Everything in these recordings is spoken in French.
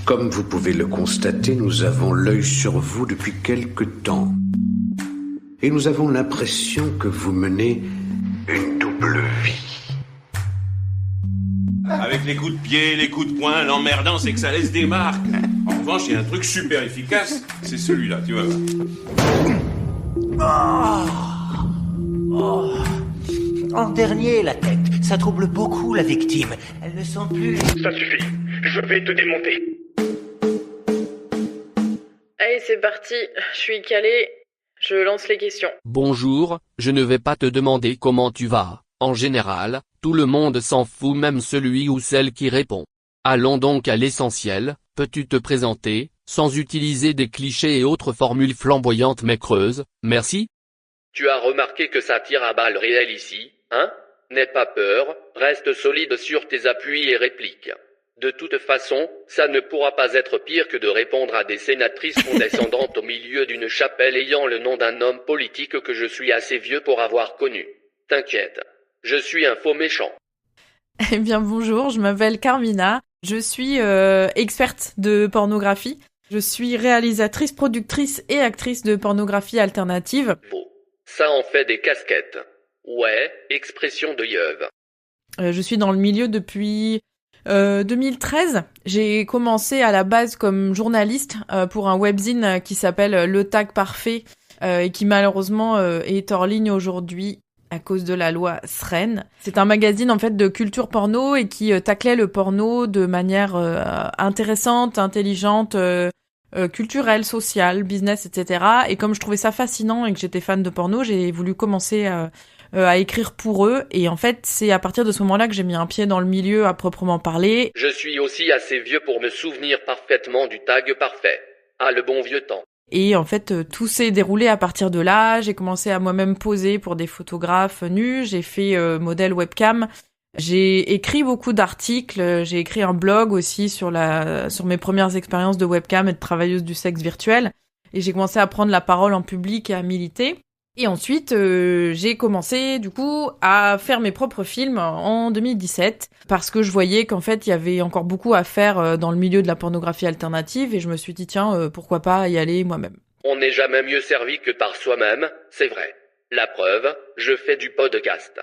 Comme vous pouvez le constater, nous avons l'œil sur vous depuis quelque temps. Et nous avons l'impression que vous menez une double vie. Avec les coups de pied, les coups de poing, l'emmerdant, c'est que ça laisse des marques. En revanche, il y a un truc super efficace, c'est celui-là, tu vois. En dernier, la tête. Ça trouble beaucoup la victime. Elle ne sent plus... Ça suffit. Je vais te démonter. Allez, c'est parti. Je suis calé. Je lance les questions. Bonjour, je ne vais pas te demander comment tu vas. En général, tout le monde s'en fout, même celui ou celle qui répond. Allons donc à l'essentiel. Peux-tu te présenter, sans utiliser des clichés et autres formules flamboyantes mais creuses, merci? Tu as remarqué que ça tire à balles réelles ici, hein? N'aie pas peur, reste solide sur tes appuis et répliques. De toute façon, ça ne pourra pas être pire que de répondre à des sénatrices condescendantes au milieu d'une chapelle ayant le nom d'un homme politique que je suis assez vieux pour avoir connu. T'inquiète, je suis un faux méchant. Eh bien bonjour, je m'appelle Carmina. Je suis experte de pornographie. Je suis réalisatrice, productrice et actrice de pornographie alternative. Bon, ça en fait des casquettes. Ouais, expression de yeuve. Je suis dans le milieu depuis 2013. J'ai commencé à la base comme journaliste pour un webzine qui s'appelle Le Tag Parfait et qui malheureusement est hors ligne aujourd'hui à cause de la loi SREN. C'est un magazine en fait de culture porno et qui taclait le porno de manière intéressante, intelligente, culturelle, sociale, business, etc. Et comme je trouvais ça fascinant et que j'étais fan de porno, j'ai voulu commencer à écrire pour eux. Et en fait, c'est à partir de ce moment-là que j'ai mis un pied dans le milieu à proprement parler. Je suis aussi assez vieux pour me souvenir parfaitement du tag parfait. Ah, le bon vieux temps. Et en fait, tout s'est déroulé à partir de là. J'ai commencé à moi-même poser pour des photographes nus. J'ai fait modèle webcam. J'ai écrit beaucoup d'articles. J'ai écrit un blog aussi sur mes premières expériences de webcam et de travailleuse du sexe virtuel. Et j'ai commencé à prendre la parole en public et à militer. Et ensuite, j'ai commencé du coup à faire mes propres films en 2017 parce que je voyais qu'en fait il y avait encore beaucoup à faire dans le milieu de la pornographie alternative et je me suis dit tiens pourquoi pas y aller moi-même. On n'est jamais mieux servi que par soi-même, c'est vrai. La preuve, je fais du podcast.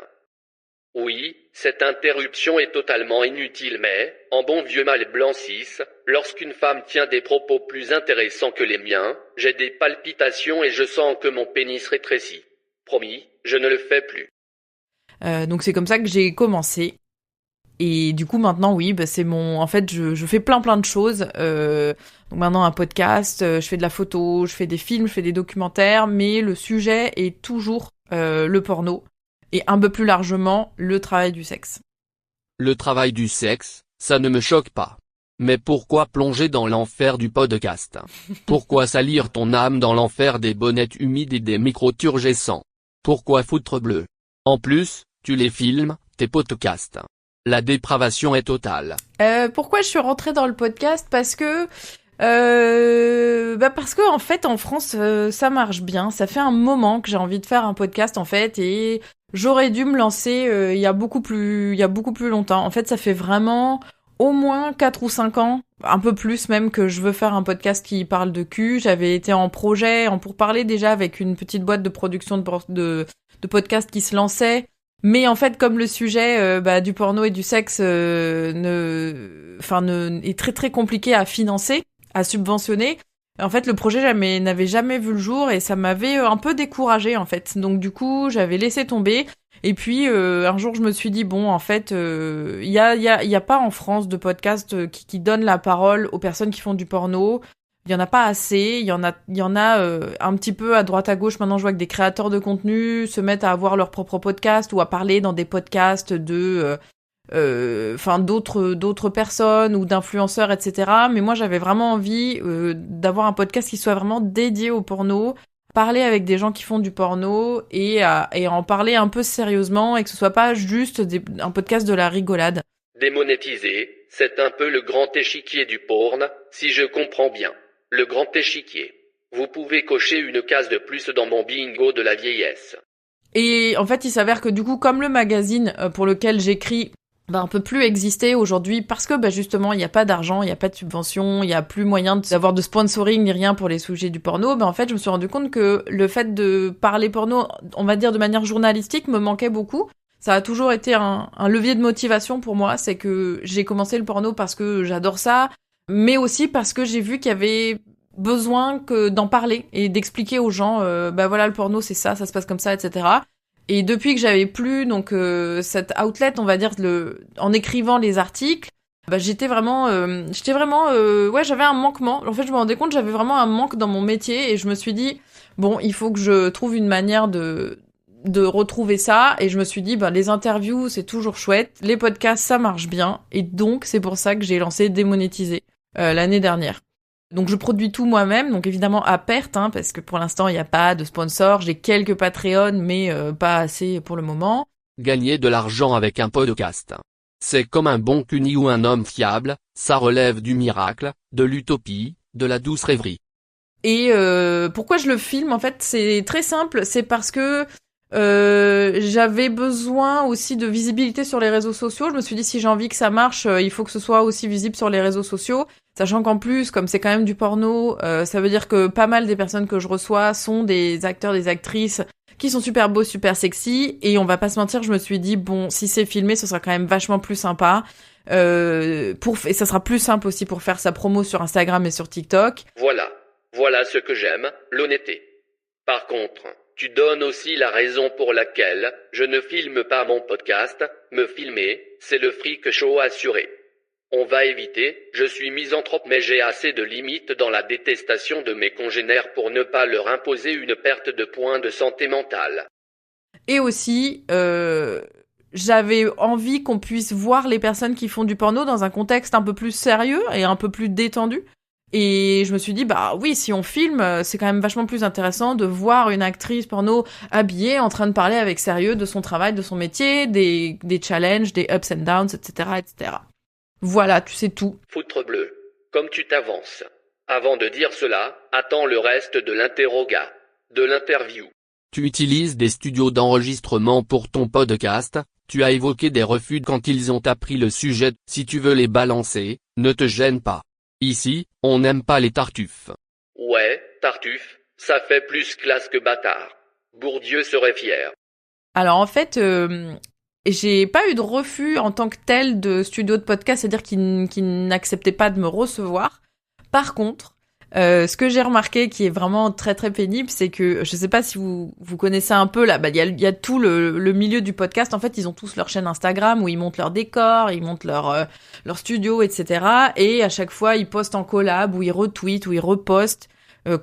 Oui, cette interruption est totalement inutile mais, en bon vieux mâle blanc cis, lorsqu'une femme tient des propos plus intéressants que les miens, j'ai des palpitations et je sens que mon pénis rétrécit. Promis, je ne le fais plus. Donc c'est comme ça que j'ai commencé. Et du coup maintenant oui, c'est en fait je fais plein de choses. Donc maintenant un podcast, je fais de la photo, je fais des films, je fais des documentaires, mais le sujet est toujours le porno. Et un peu plus largement, le travail du sexe. Le travail du sexe, ça ne me choque pas. Mais pourquoi plonger dans l'enfer du podcast? Pourquoi salir ton âme dans l'enfer des bonnettes humides et des micros turgescents? Pourquoi foutre bleu? En plus, tu les filmes, tes podcasts. La dépravation est totale. Pourquoi je suis rentrée dans le podcast? Parce que en fait en France ça marche bien. Ça fait un moment que j'ai envie de faire un podcast en fait et j'aurais dû me lancer il y a beaucoup plus longtemps. En fait, ça fait vraiment au moins 4 ou 5 ans, un peu plus même, que je veux faire un podcast qui parle de cul. J'avais été en pourparlers déjà avec une petite boîte de production de podcasts qui se lançait. Mais en fait, comme le sujet du porno et du sexe est très très compliqué à financer, à subventionner, en fait, le projet n'avait jamais vu le jour et ça m'avait un peu découragée, en fait. Donc, du coup, j'avais laissé tomber. Et puis, un jour, je me suis dit, bon, en fait, il y a pas en France de podcast qui donne la parole aux personnes qui font du porno. Il y en a pas assez. Il y en a un petit peu à droite à gauche. Maintenant, je vois que des créateurs de contenu se mettent à avoir leur propre podcast ou à parler dans des podcasts d'autres personnes ou d'influenceurs, etc. Mais moi, j'avais vraiment envie d'avoir un podcast qui soit vraiment dédié au porno, parler avec des gens qui font du porno et en parler un peu sérieusement et que ce soit pas juste un podcast de la rigolade. Démonétisé, c'est un peu le grand échiquier du porn, si je comprends bien. Le grand échiquier. Vous pouvez cocher une case de plus dans mon bingo de la vieillesse. Et en fait, il s'avère que du coup, comme le magazine pour lequel j'écris un peu plus exister aujourd'hui parce que justement il n'y a pas d'argent, il n'y a pas de subvention, il n'y a plus moyen d'avoir de sponsoring ni rien pour les sujets du porno. En fait je me suis rendu compte que le fait de parler porno, on va dire de manière journalistique, me manquait beaucoup. Ça a toujours été un levier de motivation pour moi, c'est que j'ai commencé le porno parce que j'adore ça, mais aussi parce que j'ai vu qu'il y avait besoin d'en parler et d'expliquer aux gens voilà, le porno c'est ça se passe comme ça, etc. Et depuis que j'avais plus cette outlet, on va dire, en écrivant les articles, j'étais vraiment j'avais un manquement. En fait, je me rendais compte, j'avais vraiment un manque dans mon métier et je me suis dit bon, il faut que je trouve une manière de retrouver ça. Et je me suis dit les interviews c'est toujours chouette, les podcasts ça marche bien, et donc c'est pour ça que j'ai lancé Démonétisé l'année dernière. Donc je produis tout moi-même, donc évidemment à perte, parce que pour l'instant il n'y a pas de sponsor, j'ai quelques Patreon, mais pas assez pour le moment. Gagner de l'argent avec un podcast. C'est comme un bon cuni ou un homme fiable, ça relève du miracle, de l'utopie, de la douce rêverie. Et pourquoi je le filme, en fait, c'est très simple, c'est parce que j'avais besoin aussi de visibilité sur les réseaux sociaux. Je me suis dit, si j'ai envie que ça marche, il faut que ce soit aussi visible sur les réseaux sociaux. Sachant qu'en plus, comme c'est quand même du porno, ça veut dire que pas mal des personnes que je reçois sont des acteurs, des actrices qui sont super beaux, super sexy. Et on va pas se mentir, je me suis dit, bon, si c'est filmé, ce sera quand même vachement plus sympa. Et ça sera plus simple aussi pour faire sa promo sur Instagram et sur TikTok. Voilà ce que j'aime, l'honnêteté. Par contre, tu donnes aussi la raison pour laquelle je ne filme pas mon podcast. Me filmer, c'est le freak show assuré. On va éviter, je suis misanthrope mais j'ai assez de limites dans la détestation de mes congénères pour ne pas leur imposer une perte de points de santé mentale. Et aussi, j'avais envie qu'on puisse voir les personnes qui font du porno dans un contexte un peu plus sérieux et un peu plus détendu. Et je me suis dit, oui, si on filme, c'est quand même vachement plus intéressant de voir une actrice porno habillée en train de parler avec sérieux de son travail, de son métier, des challenges, des ups and downs, etc., etc. Voilà, tu sais tout. Foutre bleu. Comme tu t'avances. Avant de dire cela, attends le reste de l'interview. Tu utilises des studios d'enregistrement pour ton podcast, tu as évoqué des refus quand ils ont appris le sujet. Si tu veux les balancer, ne te gêne pas. Ici, on n'aime pas les tartuffes. Ouais, tartuffe, ça fait plus classe que bâtard. Bourdieu serait fier. Alors en fait, j'ai pas eu de refus en tant que tel de studio de podcast, c'est-à-dire qu'ils n'acceptaient pas de me recevoir. Par contre, ce que j'ai remarqué qui est vraiment très très pénible, c'est que, je sais pas si vous connaissez un peu là, il y a tout le milieu du podcast. En fait, ils ont tous leur chaîne Instagram où ils montent leur décor, ils montent leur studio, etc. Et à chaque fois, ils postent en collab, ou ils retweetent, ou ils repostent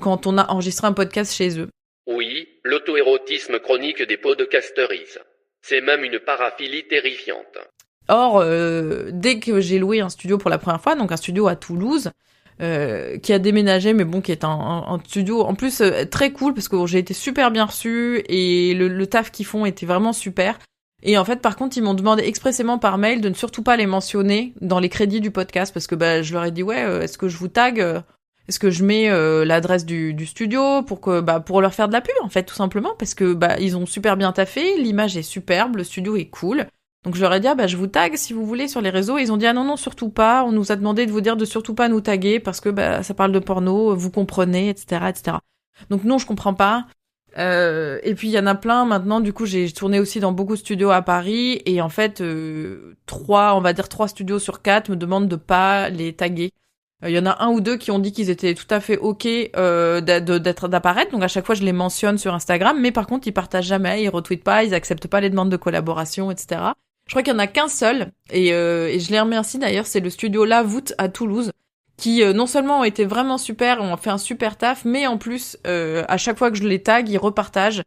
quand on a enregistré un podcast chez eux. Oui, l'auto-érotisme chronique des podcasteries. C'est même une paraphilie terrifiante. Or, dès que j'ai loué un studio pour la première fois, donc un studio à Toulouse, qui a déménagé, mais bon, qui est un studio en plus très cool parce que j'ai été super bien reçue et le taf qu'ils font était vraiment super. Et en fait, par contre, ils m'ont demandé expressément par mail de ne surtout pas les mentionner dans les crédits du podcast parce que je leur ai dit est-ce que je vous tag, est-ce que je mets l'adresse du studio pour leur faire de la pub en fait, tout simplement, parce que ils ont super bien taffé, l'image est superbe, le studio est cool. Donc je leur ai dit je vous tag si vous voulez sur les réseaux. Ils ont dit non surtout pas. On nous a demandé de vous dire de surtout pas nous taguer parce que ça parle de porno, vous comprenez, etc., etc. Donc non, je comprends pas. Et puis il y en a plein maintenant. Du coup j'ai tourné aussi dans beaucoup de studios à Paris et en fait 3 studios sur 4 me demandent de pas les taguer. Il y en a 1 ou 2 qui ont dit qu'ils étaient tout à fait ok d'apparaître. Donc à chaque fois je les mentionne sur Instagram, mais par contre ils partagent jamais, ils retweetent pas, ils acceptent pas les demandes de collaboration, etc. Je crois qu'il y en a qu'un seul, et je les remercie d'ailleurs, c'est le studio La Voûte à Toulouse, qui non seulement ont été vraiment super, ont fait un super taf, mais en plus, à chaque fois que je les tag, ils repartagent,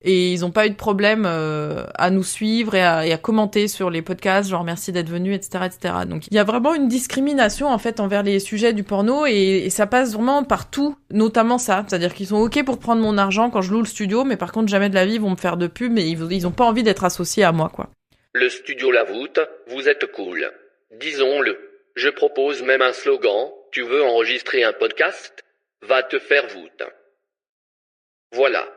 et ils ont pas eu de problème à nous suivre et à commenter sur les podcasts, genre merci d'être venu, etc., etc. Donc il y a vraiment une discrimination en fait envers les sujets du porno, et ça passe vraiment partout, notamment ça, c'est-à-dire qu'ils sont ok pour prendre mon argent quand je loue le studio, mais par contre jamais de la vie ils vont me faire de pub, mais ils ont pas envie d'être associés à moi, quoi. Le studio La Voûte, vous êtes cool. Disons-le. Je propose même un slogan. Tu veux enregistrer un podcast? Va te faire voûte. Voilà.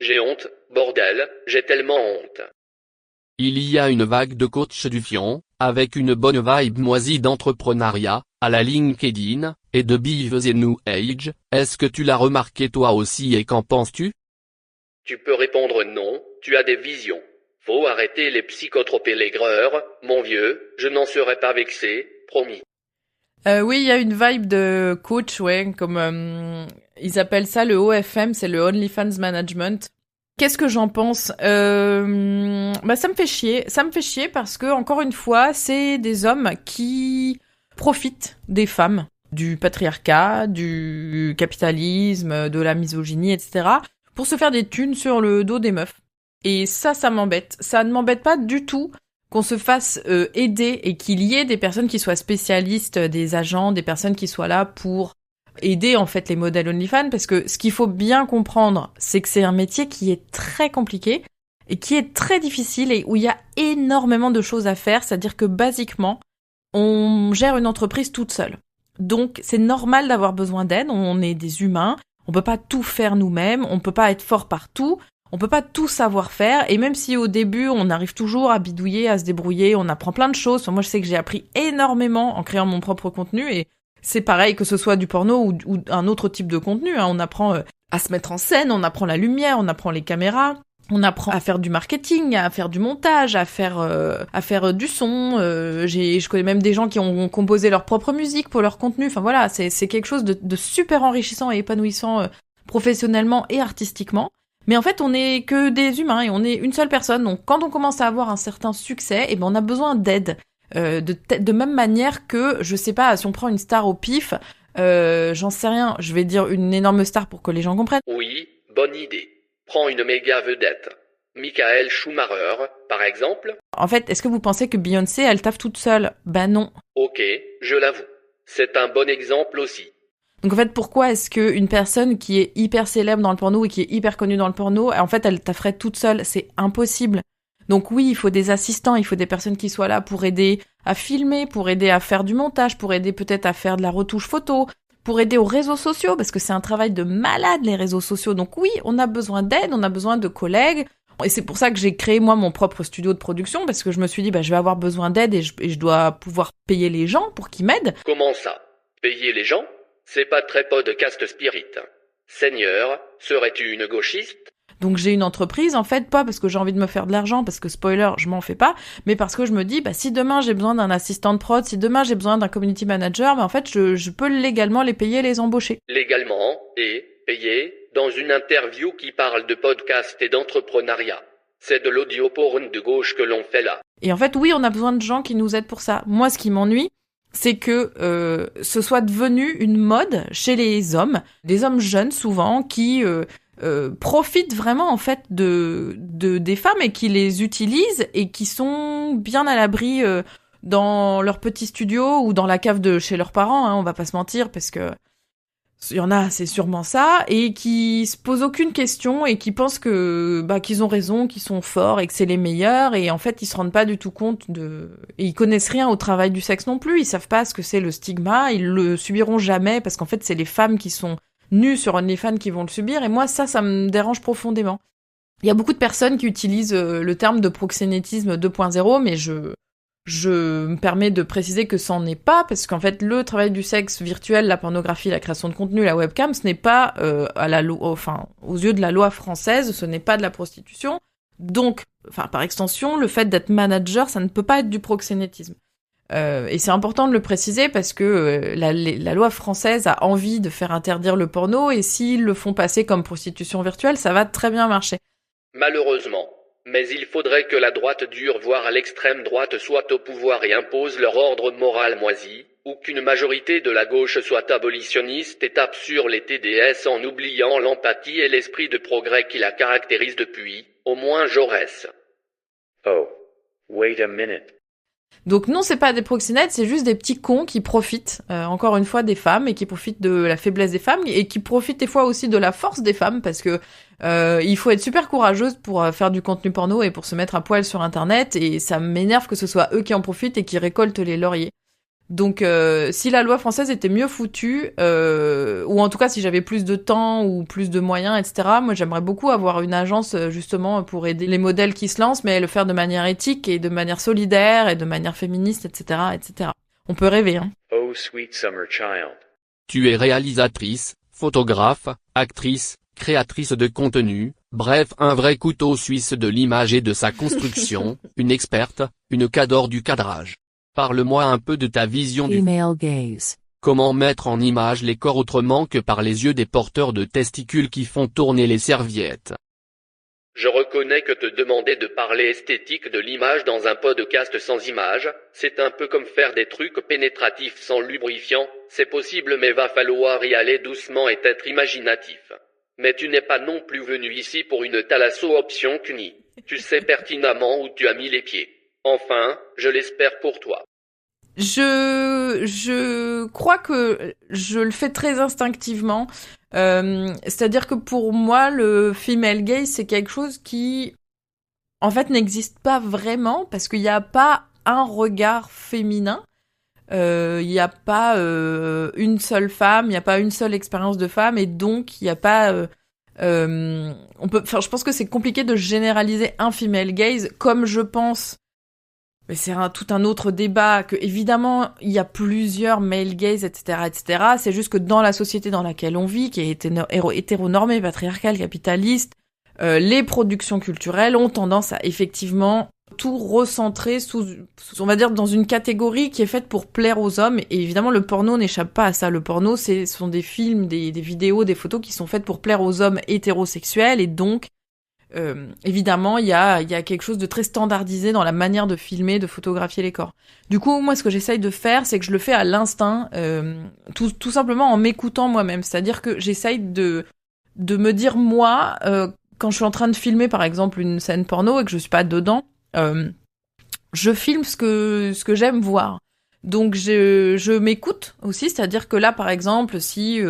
J'ai honte, bordel, j'ai tellement honte. Il y a une vague de coachs du fion, avec une bonne vibe moisie d'entrepreneuriat, à la LinkedIn, et de Bives et New Age. Est-ce que tu l'as remarqué toi aussi et qu'en penses-tu? Tu peux répondre non, tu as des visions. Faut arrêter les psychotropes et l'aigreur, mon vieux, je n'en serai pas vexé, promis. Oui, il y a une vibe de coach, ouais, comme ils appellent ça le OFM, c'est le OnlyFans Management. Qu'est-ce que j'en pense? Ça me fait chier. Ça me fait chier parce que, encore une fois, c'est des hommes qui profitent des femmes, du patriarcat, du capitalisme, de la misogynie, etc., pour se faire des thunes sur le dos des meufs. Et ça m'embête. Ça ne m'embête pas du tout qu'on se fasse aider et qu'il y ait des personnes qui soient spécialistes, des agents, des personnes qui soient là pour aider en fait les modèles OnlyFans, parce que ce qu'il faut bien comprendre, c'est que c'est un métier qui est très compliqué et qui est très difficile et où il y a énormément de choses à faire, c'est-à-dire que basiquement, on gère une entreprise toute seule. Donc c'est normal d'avoir besoin d'aide, on est des humains, on peut pas tout faire nous-mêmes, on peut pas être fort partout, on peut pas tout savoir faire, et même si au début on arrive toujours à bidouiller, à se débrouiller, on apprend plein de choses. Moi je sais que j'ai appris énormément en créant mon propre contenu, et c'est pareil que ce soit du porno ou un autre type de contenu, hein. On apprend à se mettre en scène, on apprend la lumière, on apprend les caméras, on apprend à faire du marketing, à faire du montage, à faire du son. Je connais même des gens qui ont composé leur propre musique pour leur contenu. Enfin voilà, c'est quelque chose de super enrichissant et épanouissant professionnellement et artistiquement. Mais en fait, on n'est que des humains et on est une seule personne. Donc quand on commence à avoir un certain succès, eh ben on a besoin d'aide. De même manière que, je sais pas, si on prend une star au pif, j'en sais rien, je vais dire une énorme star pour que les gens comprennent. Oui, bonne idée. Prends une méga vedette. Michael Schumacher, par exemple. En fait, est-ce que vous pensez que Beyoncé, elle taffe toute seule? Bah non. Ok, je l'avoue. C'est un bon exemple aussi. Donc en fait, pourquoi est-ce que une personne qui est hyper célèbre dans le porno et qui est hyper connue dans le porno, en fait, elle tafferait toute seule? C'est impossible. Donc oui, il faut des assistants, il faut des personnes qui soient là pour aider à filmer, pour aider à faire du montage, pour aider peut-être à faire de la retouche photo, pour aider aux réseaux sociaux, parce que c'est un travail de malade, les réseaux sociaux. Donc oui, on a besoin d'aide, on a besoin de collègues. Et c'est pour ça que j'ai créé, moi, mon propre studio de production, parce que je me suis dit, je vais avoir besoin d'aide et je dois pouvoir payer les gens pour qu'ils m'aident. Comment ça? Payer les gens? C'est pas très podcast spirit. Seigneur, serais-tu une gauchiste? Donc j'ai une entreprise, en fait, pas parce que j'ai envie de me faire de l'argent, parce que spoiler, je m'en fais pas, mais parce que je me dis, si demain j'ai besoin d'un assistant de prod, si demain j'ai besoin d'un community manager, en fait, je peux légalement les payer et les embaucher. Légalement, et payer, dans une interview qui parle de podcast et d'entrepreneuriat. C'est de l'audio porn de gauche que l'on fait là. Et en fait, oui, on a besoin de gens qui nous aident pour ça. Moi, ce qui m'ennuie, c'est que ce soit devenu une mode chez les hommes, des hommes jeunes souvent, qui profitent vraiment en fait des femmes et qui les utilisent et qui sont bien à l'abri dans leur petit studio ou dans la cave de chez leurs parents, hein, on va pas se mentir, parce que il y en a, c'est sûrement ça, et qui se posent aucune question et qui pensent que qu'ils ont raison, qu'ils sont forts et que c'est les meilleurs, et en fait ils se rendent pas du tout compte et ils connaissent rien au travail du sexe non plus, ils savent pas ce que c'est le stigma, ils le subiront jamais parce qu'en fait c'est les femmes qui sont nues sur OnlyFans qui vont le subir, et moi ça me dérange profondément. Il y a beaucoup de personnes qui utilisent le terme de proxénétisme 2.0, mais je me permets de préciser que ça n'en est pas, parce qu'en fait, le travail du sexe virtuel, la pornographie, la création de contenu, la webcam, ce n'est pas, aux yeux de la loi française, ce n'est pas de la prostitution. Donc, par extension, le fait d'être manager, ça ne peut pas être du proxénétisme. Et c'est important de le préciser parce que la loi française a envie de faire interdire le porno, et s'ils le font passer comme prostitution virtuelle, ça va très bien marcher. Malheureusement. Mais il faudrait que la droite dure, voire l'extrême droite, soit au pouvoir et impose leur ordre moral moisi, ou qu'une majorité de la gauche soit abolitionniste et tape sur les TDS en oubliant l'empathie et l'esprit de progrès qui la caractérisent depuis, au moins Jaurès. Oh, wait a minute. Donc non, c'est pas des proxénètes, c'est juste des petits cons qui profitent, encore une fois, des femmes, et qui profitent de la faiblesse des femmes, et qui profitent des fois aussi de la force des femmes, parce que il faut être super courageuse pour faire du contenu porno et pour se mettre à poil sur Internet, et ça m'énerve que ce soit eux qui en profitent et qui récoltent les lauriers. Donc, si la loi française était mieux foutue, ou en tout cas si j'avais plus de temps ou plus de moyens, etc., moi j'aimerais beaucoup avoir une agence justement pour aider les modèles qui se lancent, mais le faire de manière éthique et de manière solidaire et de manière féministe, etc., etc. On peut rêver, hein. Oh sweet summer child. Tu es réalisatrice, photographe, actrice, créatrice de contenu, bref un vrai couteau suisse de l'image et de sa construction, une experte, une cadre du cadrage. Parle-moi un peu de ta vision du Female gaze. comment mettre en image les corps autrement que par les yeux des porteurs de testicules qui font tourner les serviettes. Je reconnais que te demander de parler esthétique de l'image dans un podcast sans image, c'est un peu comme faire des trucs pénétratifs sans lubrifiant, c'est possible mais va falloir y aller doucement et être imaginatif. Mais tu n'es pas non plus venu ici pour une thalasso-option CUNY. Tu sais pertinemment où tu as mis les pieds. Enfin, je l'espère pour toi. Je crois que je le fais très instinctivement. C'est-à-dire que pour moi, le female gaze, c'est quelque chose qui, en fait, n'existe pas vraiment parce qu'il n'y a pas un regard féminin. Il n'y a pas une seule femme, il n'y a pas une seule expérience de femme, et donc il n'y a pas. Je pense que c'est compliqué de généraliser un female gaze, comme je pense. Mais c'est tout un autre débat, que évidemment il y a plusieurs male gaze, etc., etc. C'est juste que dans la société dans laquelle on vit, qui est hétéronormée, patriarcale, capitaliste, les productions culturelles ont tendance à effectivement tout recentrer sous, on va dire, dans une catégorie qui est faite pour plaire aux hommes. Et évidemment, le porno n'échappe pas à ça. Le porno, ce sont des films, des vidéos, des photos qui sont faites pour plaire aux hommes hétérosexuels, et donc évidemment, il y a quelque chose de très standardisé dans la manière de filmer, de photographier les corps. Du coup, moi, ce que j'essaye de faire, c'est que je le fais à l'instinct, tout simplement en m'écoutant moi-même. C'est-à-dire que j'essaye de me dire, moi, quand je suis en train de filmer, par exemple, une scène porno et que je suis pas dedans, je filme ce que j'aime voir. Donc, je m'écoute aussi. C'est-à-dire que là, par exemple, si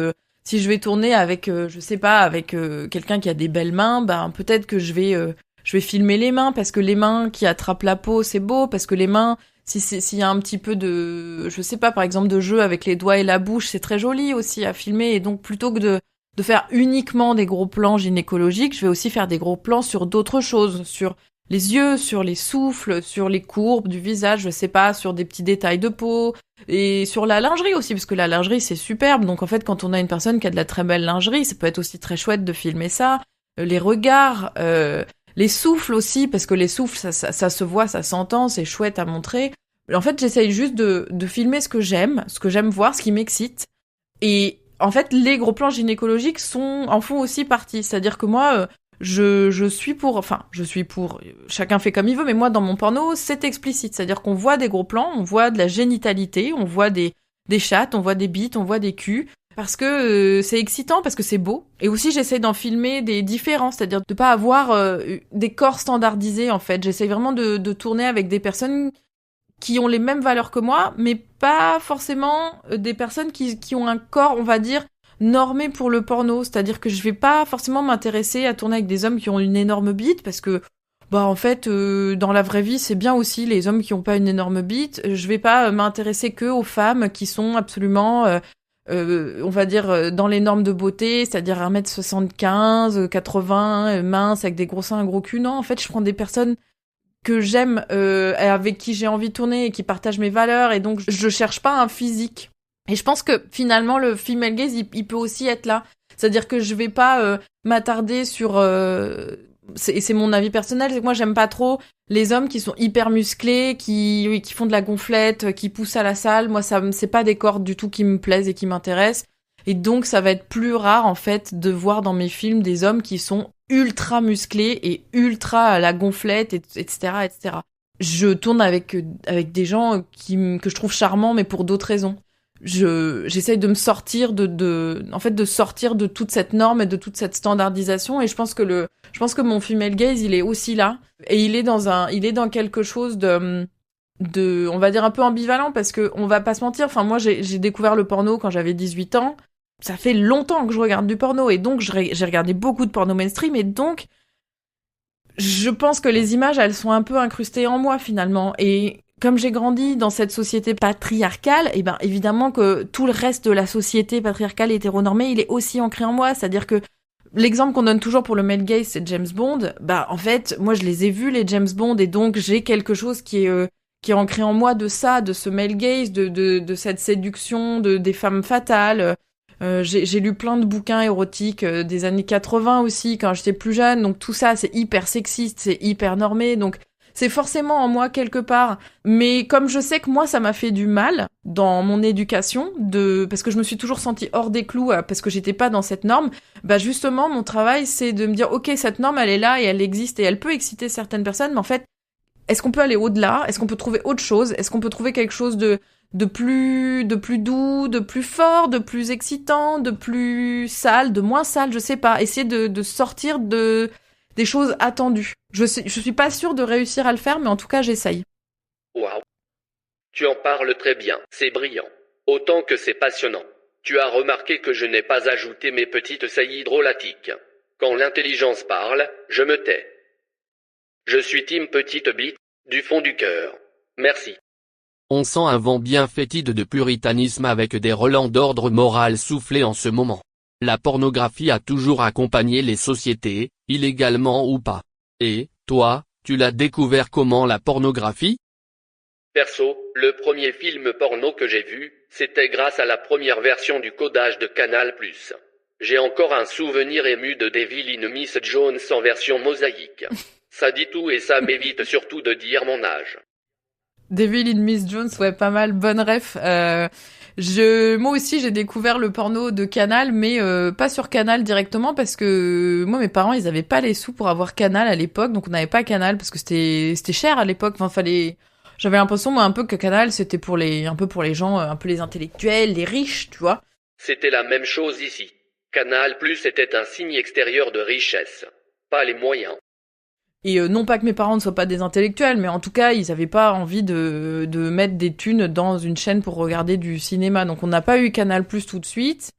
je vais tourner avec, je sais pas, avec quelqu'un qui a des belles mains, ben peut-être que je vais filmer les mains, parce que les mains qui attrapent la peau, c'est beau, parce que les mains, s'il y a un petit peu de, je sais pas, par exemple, de jeu avec les doigts et la bouche, c'est très joli aussi à filmer. Et donc, plutôt que de faire uniquement des gros plans gynécologiques, je vais aussi faire des gros plans sur d'autres choses, sur les yeux, sur les souffles, sur les courbes du visage, je sais pas, sur des petits détails de peau, et sur la lingerie aussi, parce que la lingerie, c'est superbe. Donc en fait, quand on a une personne qui a de la très belle lingerie, ça peut être aussi très chouette de filmer ça. Les regards, les souffles aussi, parce que les souffles, ça se voit, ça s'entend, c'est chouette à montrer. En fait, j'essaye juste de filmer ce que j'aime voir, ce qui m'excite. Et en fait, les gros plans gynécologiques en font aussi partie. C'est-à-dire que moi, je suis pour, chacun fait comme il veut, mais moi, dans mon porno, c'est explicite. C'est-à-dire qu'on voit des gros plans, on voit de la génitalité, on voit des chattes, on voit des bites, on voit des culs, parce que c'est excitant, parce que c'est beau. Et aussi, j'essaie d'en filmer des différents, c'est-à-dire de pas avoir des corps standardisés, en fait. J'essaie vraiment de tourner avec des personnes qui ont les mêmes valeurs que moi, mais pas forcément des personnes qui ont un corps, on va dire, normé pour le porno. C'est-à-dire que je vais pas forcément m'intéresser à tourner avec des hommes qui ont une énorme bite, parce que, en fait, dans la vraie vie, c'est bien aussi les hommes qui ont pas une énorme bite. Je vais pas m'intéresser que aux femmes qui sont absolument, on va dire, dans les normes de beauté, c'est-à-dire 1m75, 80, minces, avec des gros seins, un gros cul. Non, en fait, je prends des personnes que j'aime, avec qui j'ai envie de tourner et qui partagent mes valeurs, et donc je cherche pas un physique. Et je pense que finalement le female gaze il peut aussi être là, c'est-à-dire que je vais pas m'attarder sur c'est mon avis personnel, c'est que moi j'aime pas trop les hommes qui sont hyper musclés, qui font de la gonflette, qui poussent à la salle. Moi c'est pas des corps du tout qui me plaisent et qui m'intéressent, et donc ça va être plus rare en fait de voir dans mes films des hommes qui sont ultra musclés et ultra à la gonflette, etc., etc. Je tourne avec des gens que je trouve charmants, mais pour d'autres raisons. J'essaye de me sortir de sortir de toute cette norme et de toute cette standardisation, et je pense que mon female gaze, il est aussi là, et il est dans quelque chose de on va dire un peu ambivalent, parce que on va pas se mentir, enfin moi j'ai découvert le porno quand j'avais 18 ans. Ça fait longtemps que je regarde du porno, et donc j'ai regardé beaucoup de porno mainstream, et donc je pense que les images, elles sont un peu incrustées en moi finalement. Et comme j'ai grandi dans cette société patriarcale, et ben évidemment que tout le reste de la société patriarcale et hétéronormée, il est aussi ancré en moi. C'est-à-dire que l'exemple qu'on donne toujours pour le male gaze, c'est James Bond. Bah en fait, moi je les ai vus les James Bond et donc j'ai quelque chose qui est ancré en moi de ça, de ce male gaze, de cette séduction des femmes fatales. J'ai lu plein de bouquins érotiques des années 80 aussi quand j'étais plus jeune. Donc tout ça, c'est hyper sexiste, c'est hyper normé. Donc c'est forcément en moi quelque part. Mais comme je sais que moi, ça m'a fait du mal dans mon éducation, parce que je me suis toujours sentie hors des clous, parce que j'étais pas dans cette norme, bah justement, mon travail, c'est de me dire, ok, cette norme, elle est là et elle existe et elle peut exciter certaines personnes, mais en fait, est-ce qu'on peut aller au-delà? Est-ce qu'on peut trouver autre chose? Est-ce qu'on peut trouver quelque chose de plus doux, de plus fort, de plus excitant, de plus sale, de moins sale, je sais pas. Essayer de sortir des choses attendues. Je suis pas sûre de réussir à le faire, mais en tout cas, j'essaye. Waouh. Tu en parles très bien, c'est brillant. Autant que c'est passionnant. Tu as remarqué que je n'ai pas ajouté mes petites saillies drôlatiques. Quand l'intelligence parle, je me tais. Je suis team petite bite, du fond du cœur. Merci. On sent un vent bien fétide de puritanisme avec des relents d'ordre moral soufflés en ce moment. La pornographie a toujours accompagné les sociétés, illégalement ou pas. Et, toi, tu l'as découvert comment la pornographie? Perso, le premier film porno que j'ai vu, c'était grâce à la première version du codage de Canal+. J'ai encore un souvenir ému de Devil in Miss Jones en version mosaïque. Ça dit tout et ça m'évite surtout de dire mon âge. Devil in Miss Jones, ouais, pas mal, bonne ref. Moi aussi, j'ai découvert le porno de Canal, mais pas sur Canal directement parce que moi, mes parents, ils avaient pas les sous pour avoir Canal à l'époque, donc on n'avait pas Canal parce que c'était cher à l'époque. Enfin, j'avais l'impression moi un peu que Canal c'était un peu pour les gens, un peu les intellectuels, les riches, tu vois. C'était la même chose ici. Canal+ était un signe extérieur de richesse, pas les moyens. Et non pas que mes parents ne soient pas des intellectuels, mais en tout cas, ils avaient pas envie de mettre des thunes dans une chaîne pour regarder du cinéma. Donc on n'a pas eu Canal+ tout de suite.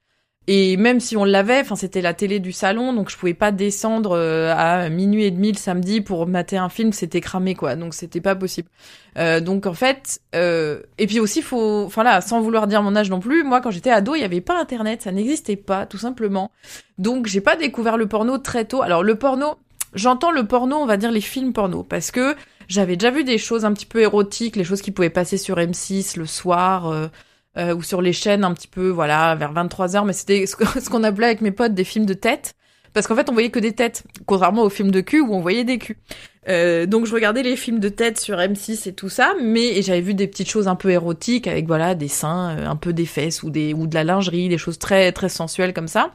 Et même si on l'avait, enfin c'était la télé du salon, donc je pouvais pas descendre à 00h30 le samedi pour mater un film, c'était cramé quoi. Donc c'était pas possible. Donc en fait, et puis aussi sans vouloir dire mon âge non plus, moi quand j'étais ado, il y avait pas internet, ça n'existait pas tout simplement. Donc j'ai pas découvert le porno très tôt. Alors le porno, j'entends le porno, on va dire les films porno, parce que j'avais déjà vu des choses un petit peu érotiques, les choses qui pouvaient passer sur M6 le soir, ou sur les chaînes un petit peu, voilà, vers 23h, mais c'était ce qu'on appelait avec mes potes des films de tête, parce qu'en fait on voyait que des têtes, contrairement aux films de cul où on voyait des culs. Donc je regardais les films de tête sur M6 et tout ça, et j'avais vu des petites choses un peu érotiques, avec voilà, des seins, un peu des fesses, ou de la lingerie, des choses très, très sensuelles comme ça.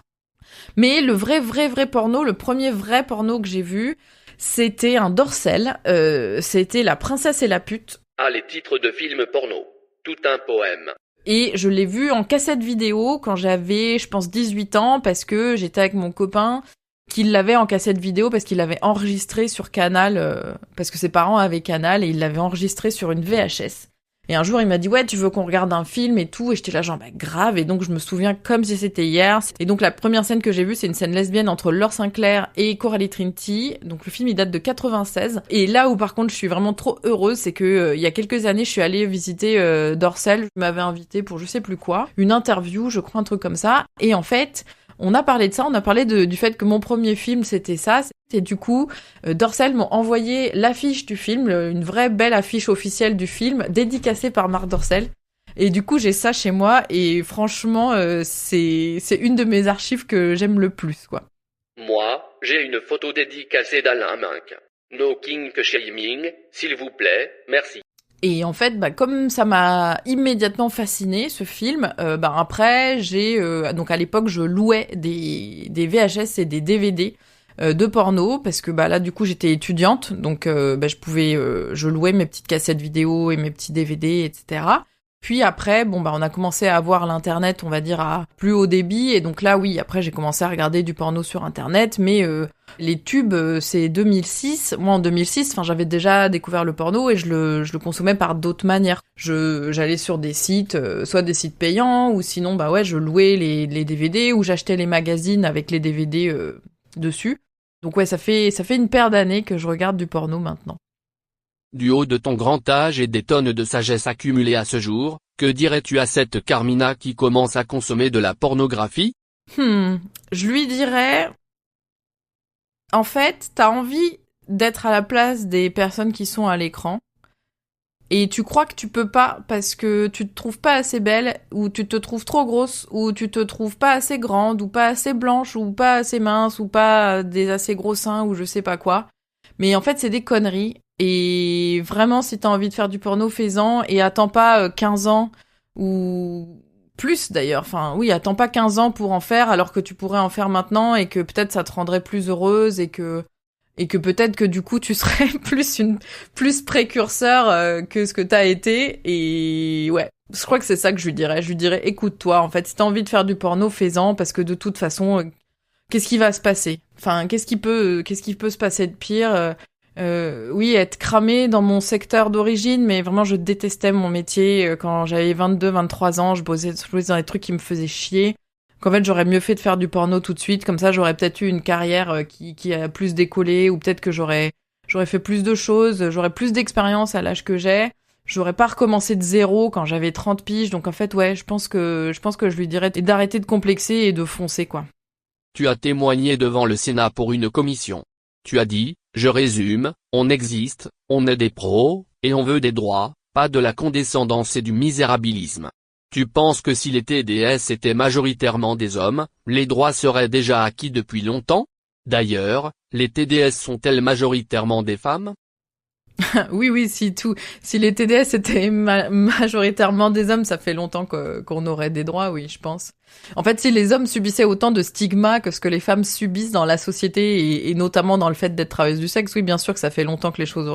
Mais le vrai porno, le premier vrai porno que j'ai vu, c'était un Dorcel, c'était La Princesse et la Pute. Ah, les titres de films porno. Tout un poème. Et je l'ai vu en cassette vidéo quand j'avais, je pense, 18 ans, parce que j'étais avec mon copain qui l'avait en cassette vidéo, parce qu'il l'avait enregistré sur Canal, parce que ses parents avaient Canal, et il l'avait enregistré sur une VHS. Et un jour, il m'a dit, ouais, tu veux qu'on regarde un film et tout? Et j'étais là, genre, bah, grave. Et donc, je me souviens comme si c'était hier. Et donc, la première scène que j'ai vue, c'est une scène lesbienne entre Laure Sinclair et Coralie Trinity. Donc, le film, il date de 96. Et là où, par contre, je suis vraiment trop heureuse, c'est que, il y a quelques années, je suis allée visiter Dorcel. Je m'avais invité pour je sais plus quoi. Une interview, je crois, un truc comme ça. Et en fait, on a parlé de ça, on a parlé du fait que mon premier film, c'était ça. Et du coup, Dorcel m'ont envoyé l'affiche du film, une vraie belle affiche officielle du film, dédicacée par Marc Dorcel. Et du coup, j'ai ça chez moi, et franchement, c'est une de mes archives que j'aime le plus, quoi. Moi, j'ai une photo dédicacée d'Alain Minck. No kink shaming, s'il vous plaît, merci. Et en fait, comme ça m'a immédiatement fasciné ce film, après donc à l'époque je louais des VHS et des DVD de porno, parce que là du coup j'étais étudiante, donc je louais mes petites cassettes vidéo et mes petits DVD, etc. Puis après, on a commencé à avoir l'internet, on va dire, à plus haut débit, et donc là, oui, après j'ai commencé à regarder du porno sur internet, mais les tubes, c'est 2006. Moi, en 2006, j'avais déjà découvert le porno, et je le consommais par d'autres manières. J'allais sur des sites, soit des sites payants, ou sinon, je louais les DVD, ou j'achetais les magazines avec les DVD dessus. Donc ouais, ça fait une paire d'années que je regarde du porno maintenant. Du haut de ton grand âge et des tonnes de sagesse accumulées à ce jour, que dirais-tu à cette Carmina qui commence à consommer de la pornographie ? Je lui dirais... En fait, t'as envie d'être à la place des personnes qui sont à l'écran. Et tu crois que tu peux pas parce que tu te trouves pas assez belle, ou tu te trouves trop grosse, ou tu te trouves pas assez grande, ou pas assez blanche, ou pas assez mince, ou pas des assez gros seins, ou je sais pas quoi. Mais en fait, c'est des conneries. Et vraiment, si t'as envie de faire du porno, fais-en. Et attends pas 15 ans, ou plus d'ailleurs. Enfin, oui, attends pas 15 ans pour en faire, alors que tu pourrais en faire maintenant, et que peut-être ça te rendrait plus heureuse, et que peut-être que du coup tu serais plus précurseur que ce que t'as été. Et ouais, je crois que c'est ça que je lui dirais. Je lui dirais, écoute-toi, en fait, si t'as envie de faire du porno, fais-en, parce que de toute façon, qu'est-ce qui va se passer ? Enfin, qu'est-ce qui peut se passer de pire ? Oui, être cramé dans mon secteur d'origine, mais vraiment je détestais mon métier. Quand j'avais 22-23 ans, je bossais dans des trucs qui me faisaient chier. Qu'en fait, j'aurais mieux fait de faire du porno tout de suite, comme ça j'aurais peut-être eu une carrière qui a plus décollé, ou peut-être que j'aurais fait plus de choses, j'aurais plus d'expérience à l'âge que j'ai, j'aurais pas recommencé de zéro quand j'avais 30 piges, donc en fait, ouais, je pense que je lui dirais d'arrêter de complexer et de foncer, quoi. Tu as témoigné devant le Sénat pour une commission. Tu as dit, je résume, on existe, on est des pros, et on veut des droits, pas de la condescendance et du misérabilisme. Tu penses que si les TDS étaient majoritairement des hommes, les droits seraient déjà acquis depuis longtemps ? D'ailleurs, les TDS sont-elles majoritairement des femmes ? Oui, si les TDS étaient majoritairement des hommes, ça fait longtemps qu'on aurait des droits, oui, je pense. En fait, si les hommes subissaient autant de stigmas que ce que les femmes subissent dans la société, et notamment dans le fait d'être travailleuses du sexe, oui, bien sûr que ça fait longtemps que les choses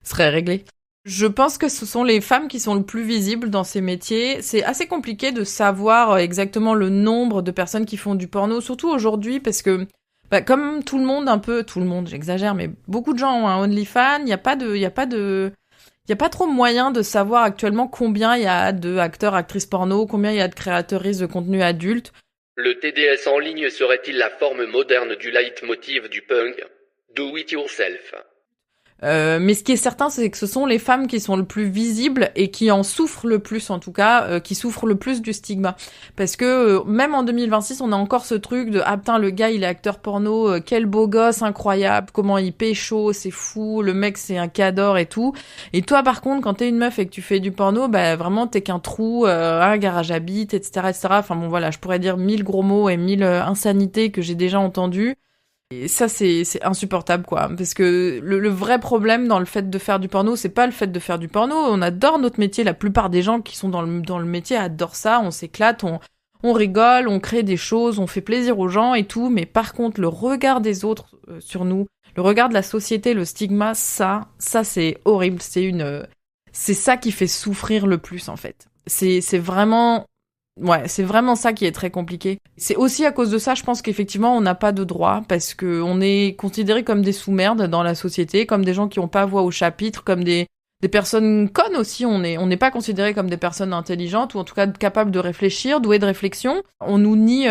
seraient réglées. Je pense que ce sont les femmes qui sont le plus visibles dans ces métiers. C'est assez compliqué de savoir exactement le nombre de personnes qui font du porno, surtout aujourd'hui, parce que comme tout le monde, j'exagère, mais beaucoup de gens ont un OnlyFans. Il y a pas trop moyen de savoir actuellement combien il y a de acteurs, actrices porno, combien il y a de créatrices de contenu adulte. Le TDS en ligne serait-il la forme moderne du leitmotiv du punk ? Do it yourself. Mais ce qui est certain, c'est que ce sont les femmes qui sont le plus visibles et qui en souffrent le plus, en tout cas, qui souffrent le plus du stigma. Parce que même en 2026, on a encore ce truc de « Ah putain, le gars, il est acteur porno, quel beau gosse, incroyable, comment il pécho, c'est fou, le mec, c'est un cador et tout. » Et toi, par contre, quand t'es une meuf et que tu fais du porno, bah vraiment, t'es qu'un trou, un garage à bite, etc., etc. Enfin bon, voilà, je pourrais dire 1000 gros mots et 1000 insanités que j'ai déjà entendues. Et ça, c'est insupportable, quoi. Parce que le vrai problème dans le fait de faire du porno, c'est pas le fait de faire du porno. On adore notre métier. La plupart des gens qui sont dans le métier adorent ça. On s'éclate, on rigole, on crée des choses, on fait plaisir aux gens et tout. Mais par contre, le regard des autres sur nous, le regard de la société, le stigma, ça c'est horrible. C'est ça qui fait souffrir le plus, en fait. C'est vraiment ça qui est très compliqué. C'est aussi à cause de ça, je pense qu'effectivement, on n'a pas de droit, parce que on est considérés comme des sous-merdes dans la société, comme des gens qui n'ont pas voix au chapitre, comme des personnes connes aussi. On n'est pas considérés comme des personnes intelligentes, ou en tout cas capables de réfléchir, douées de réflexion. On nous nie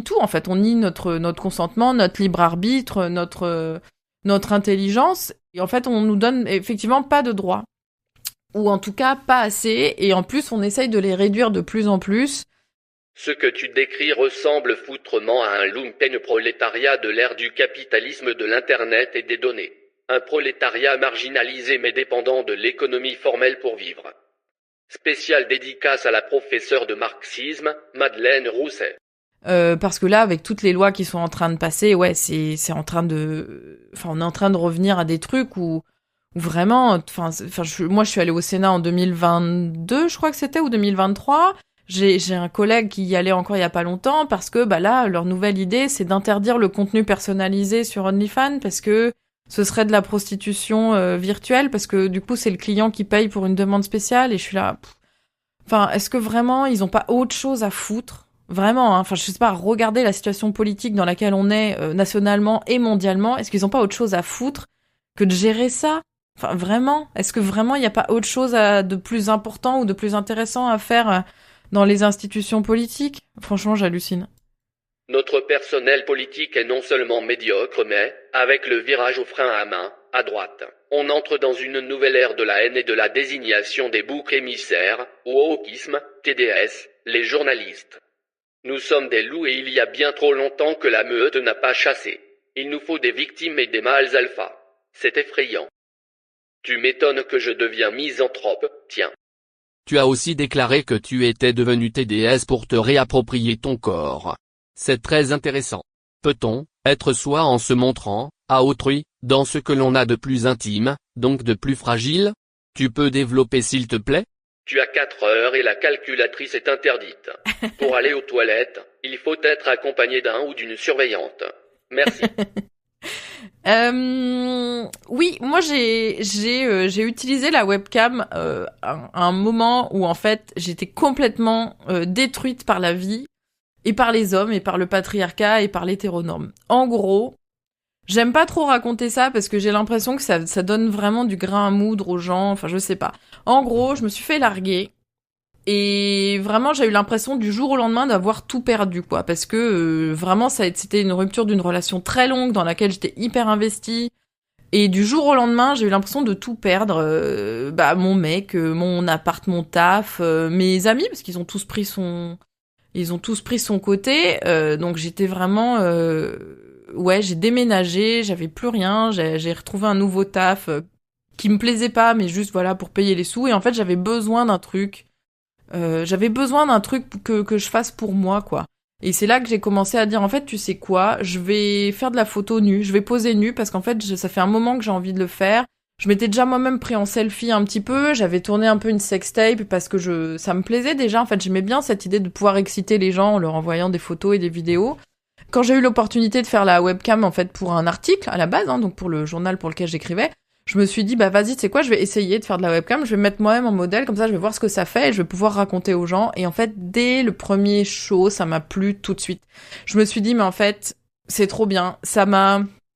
tout, en fait. On nie notre consentement, notre libre arbitre, notre intelligence. Et en fait, on nous donne effectivement pas de droit. Ou en tout cas pas assez, et en plus on essaye de les réduire de plus en plus. Ce que tu décris ressemble foutrement à un lumpenprolétariat de l'ère du capitalisme de l'Internet et des données. Un prolétariat marginalisé mais dépendant de l'économie formelle pour vivre. Spéciale dédicace à la professeure de marxisme, Madeleine Rousset. Parce que là, avec toutes les lois qui sont en train de passer, ouais, c'est en train de... Enfin, on est en train de revenir à des trucs où vraiment, moi je suis allée au Sénat en 2022, je crois que c'était, ou 2023. J'ai un collègue qui y allait encore il y a pas longtemps, parce que là, leur nouvelle idée, c'est d'interdire le contenu personnalisé sur OnlyFans, parce que ce serait de la prostitution virtuelle, parce que du coup c'est le client qui paye pour une demande spéciale, et je suis là... est-ce que vraiment ils ont pas autre chose à foutre ? Vraiment, hein. Je sais pas, regardez la situation politique dans laquelle on est nationalement et mondialement, est-ce qu'ils ont pas autre chose à foutre que de gérer ça ? Vraiment, est-ce que vraiment il n'y a pas autre chose de plus important ou de plus intéressant à faire dans les institutions politiques ? Franchement, j'hallucine. Notre personnel politique est non seulement médiocre, mais, avec le virage au frein à main, à droite. on entre dans une nouvelle ère de la haine et de la désignation des boucs émissaires, wokisme, TDS, les journalistes. Nous sommes des loups et il y a bien trop longtemps que la meute n'a pas chassé. Il nous faut des victimes et des mâles alpha. C'est effrayant. Tu m'étonnes que je deviens misanthrope, tiens. Tu as aussi déclaré que tu étais devenu TDS pour te réapproprier ton corps. C'est très intéressant. Peut-on être soi en se montrant, à autrui, dans ce que l'on a de plus intime, donc de plus fragile? Tu peux développer s'il te plaît? Tu as 4 heures et la calculatrice est interdite. Pour aller aux toilettes, il faut être accompagné d'un ou d'une surveillante. Merci. Oui, moi j'ai utilisé la webcam à un moment où en fait j'étais complètement détruite par la vie et par les hommes et par le patriarcat et par l'hétéronorme. En gros, j'aime pas trop raconter ça parce que j'ai l'impression que ça donne vraiment du grain à moudre aux gens, enfin je sais pas. En gros, je me suis fait larguer et vraiment j'ai eu l'impression du jour au lendemain d'avoir tout perdu quoi, parce que vraiment c'était une rupture d'une relation très longue dans laquelle j'étais hyper investie et du jour au lendemain j'ai eu l'impression de tout perdre, mon mec, mon appart, mon taf, mes amis parce qu'ils ont tous pris son côté, donc j'étais vraiment j'ai déménagé, j'avais plus rien, j'ai retrouvé un nouveau taf qui me plaisait pas mais juste voilà pour payer les sous et en fait j'avais besoin d'un truc que je fasse pour moi quoi. Et c'est là que j'ai commencé à dire en fait tu sais quoi, je vais faire de la photo nue, je vais poser nue parce qu'en fait ça fait un moment que j'ai envie de le faire. Je m'étais déjà moi-même pris en selfie un petit peu, j'avais tourné un peu une sextape parce que ça me plaisait déjà, en fait j'aimais bien cette idée de pouvoir exciter les gens en leur envoyant des photos et des vidéos. Quand j'ai eu l'opportunité de faire la webcam en fait pour un article à la base, donc pour le journal pour lequel j'écrivais, je me suis dit vas-y tu sais quoi, je vais essayer de faire de la webcam, je vais me mettre moi-même en modèle, comme ça je vais voir ce que ça fait et je vais pouvoir raconter aux gens. Et en fait dès le premier show ça m'a plu tout de suite. Je me suis dit mais en fait c'est trop bien,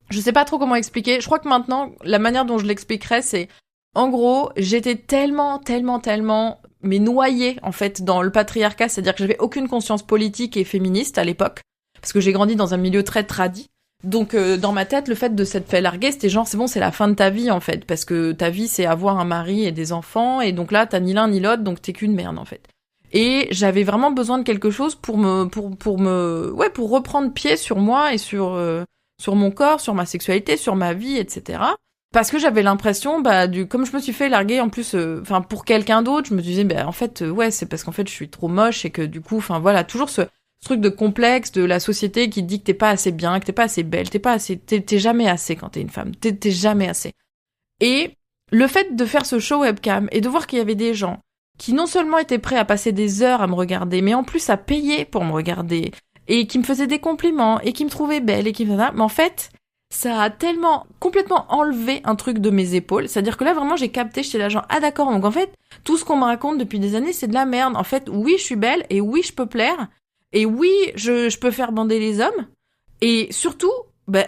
je sais pas trop comment expliquer. Je crois que maintenant, la manière dont je l'expliquerais, c'est, en gros, j'étais tellement, mais noyée, en fait, dans le patriarcat. C'est-à-dire que j'avais aucune conscience politique et féministe à l'époque. Parce que j'ai grandi dans un milieu très tradi. Donc, dans ma tête, le fait de s'être fait larguer, c'était genre, c'est bon, c'est la fin de ta vie, en fait. Parce que ta vie, c'est avoir un mari et des enfants. Et donc là, t'as ni l'un ni l'autre, donc t'es qu'une merde, en fait. Et j'avais vraiment besoin de quelque chose pour reprendre pied sur moi et sur mon corps, sur ma sexualité, sur ma vie, etc. Parce que j'avais l'impression, comme je me suis fait larguer en plus, pour quelqu'un d'autre, je me disais, en fait, c'est parce qu'en fait, je suis trop moche et que du coup, toujours ce truc de complexe de la société qui dit que t'es pas assez bien, que t'es pas assez belle, t'es jamais assez quand t'es une femme, t'es jamais assez. Et le fait de faire ce show webcam et de voir qu'il y avait des gens qui non seulement étaient prêts à passer des heures à me regarder, mais en plus à payer pour me regarder, et qui me faisait des compliments, et qui me trouvait belle, et qui me faisait... Mais en fait, ça a tellement complètement enlevé un truc de mes épaules. C'est-à-dire que là, vraiment, j'ai capté, j'étais là genre, ah d'accord, donc en fait, tout ce qu'on me raconte depuis des années, c'est de la merde. En fait, oui, je suis belle, et oui, je peux plaire, et oui, je peux faire bander les hommes, et surtout,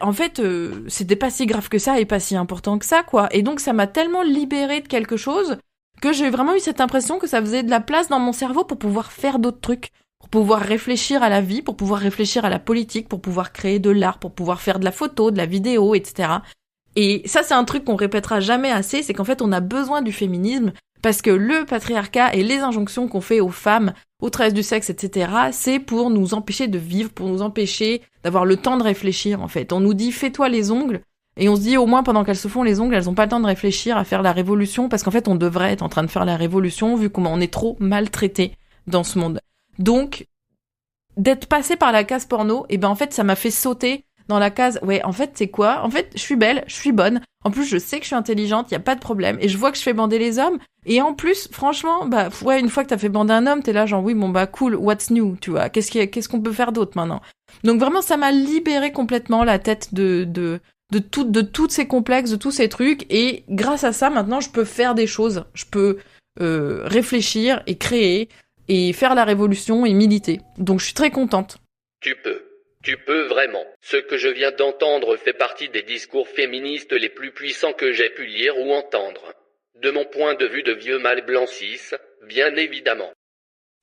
en fait, c'était pas si grave que ça, et pas si important que ça, quoi. Et donc, ça m'a tellement libérée de quelque chose, que j'ai vraiment eu cette impression que ça faisait de la place dans mon cerveau pour pouvoir faire d'autres trucs. Pour pouvoir réfléchir à la vie, pour pouvoir réfléchir à la politique, pour pouvoir créer de l'art, pour pouvoir faire de la photo, de la vidéo, etc. Et ça, c'est un truc qu'on répétera jamais assez, c'est qu'en fait, on a besoin du féminisme, parce que le patriarcat et les injonctions qu'on fait aux femmes, aux tresses du sexe, etc., c'est pour nous empêcher de vivre, pour nous empêcher d'avoir le temps de réfléchir, en fait. On nous dit, fais-toi les ongles, et on se dit, au moins, pendant qu'elles se font les ongles, elles ont pas le temps de réfléchir à faire la révolution, parce qu'en fait, on devrait être en train de faire la révolution, vu comment on est trop maltraité dans ce monde. Donc, d'être passé par la case porno, en fait, ça m'a fait sauter dans la case, en fait, c'est quoi? En fait, je suis belle, je suis bonne. En plus, je sais que je suis intelligente, y a pas de problème. Et je vois que je fais bander les hommes. Et en plus, franchement, une fois que t'as fait bander un homme, t'es là genre, oui, cool, what's new, tu vois? Qu'est-ce qu'on peut faire d'autre maintenant? Donc vraiment, ça m'a libéré complètement la tête de tous ces complexes, de tous ces trucs. Et grâce à ça, maintenant, je peux faire des choses. Je peux réfléchir et créer et faire la révolution et militer. Donc je suis très contente. Tu peux vraiment. Ce que je viens d'entendre fait partie des discours féministes les plus puissants que j'ai pu lire ou entendre. De mon point de vue de vieux mâle blanc cis, bien évidemment.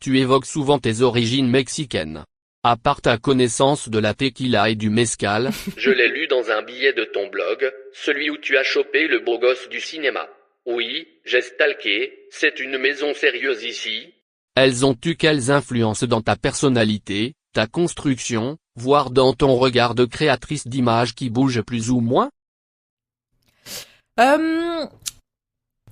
Tu évoques souvent tes origines mexicaines. À part ta connaissance de la tequila et du mezcal, Je l'ai lu dans un billet de ton blog, celui où tu as chopé le beau gosse du cinéma. Oui, j'ai stalké, c'est une maison sérieuse ici. elles ont eu quelles influences dans ta personnalité, ta construction, voire dans ton regard de créatrice d'images qui bouge plus ou moins?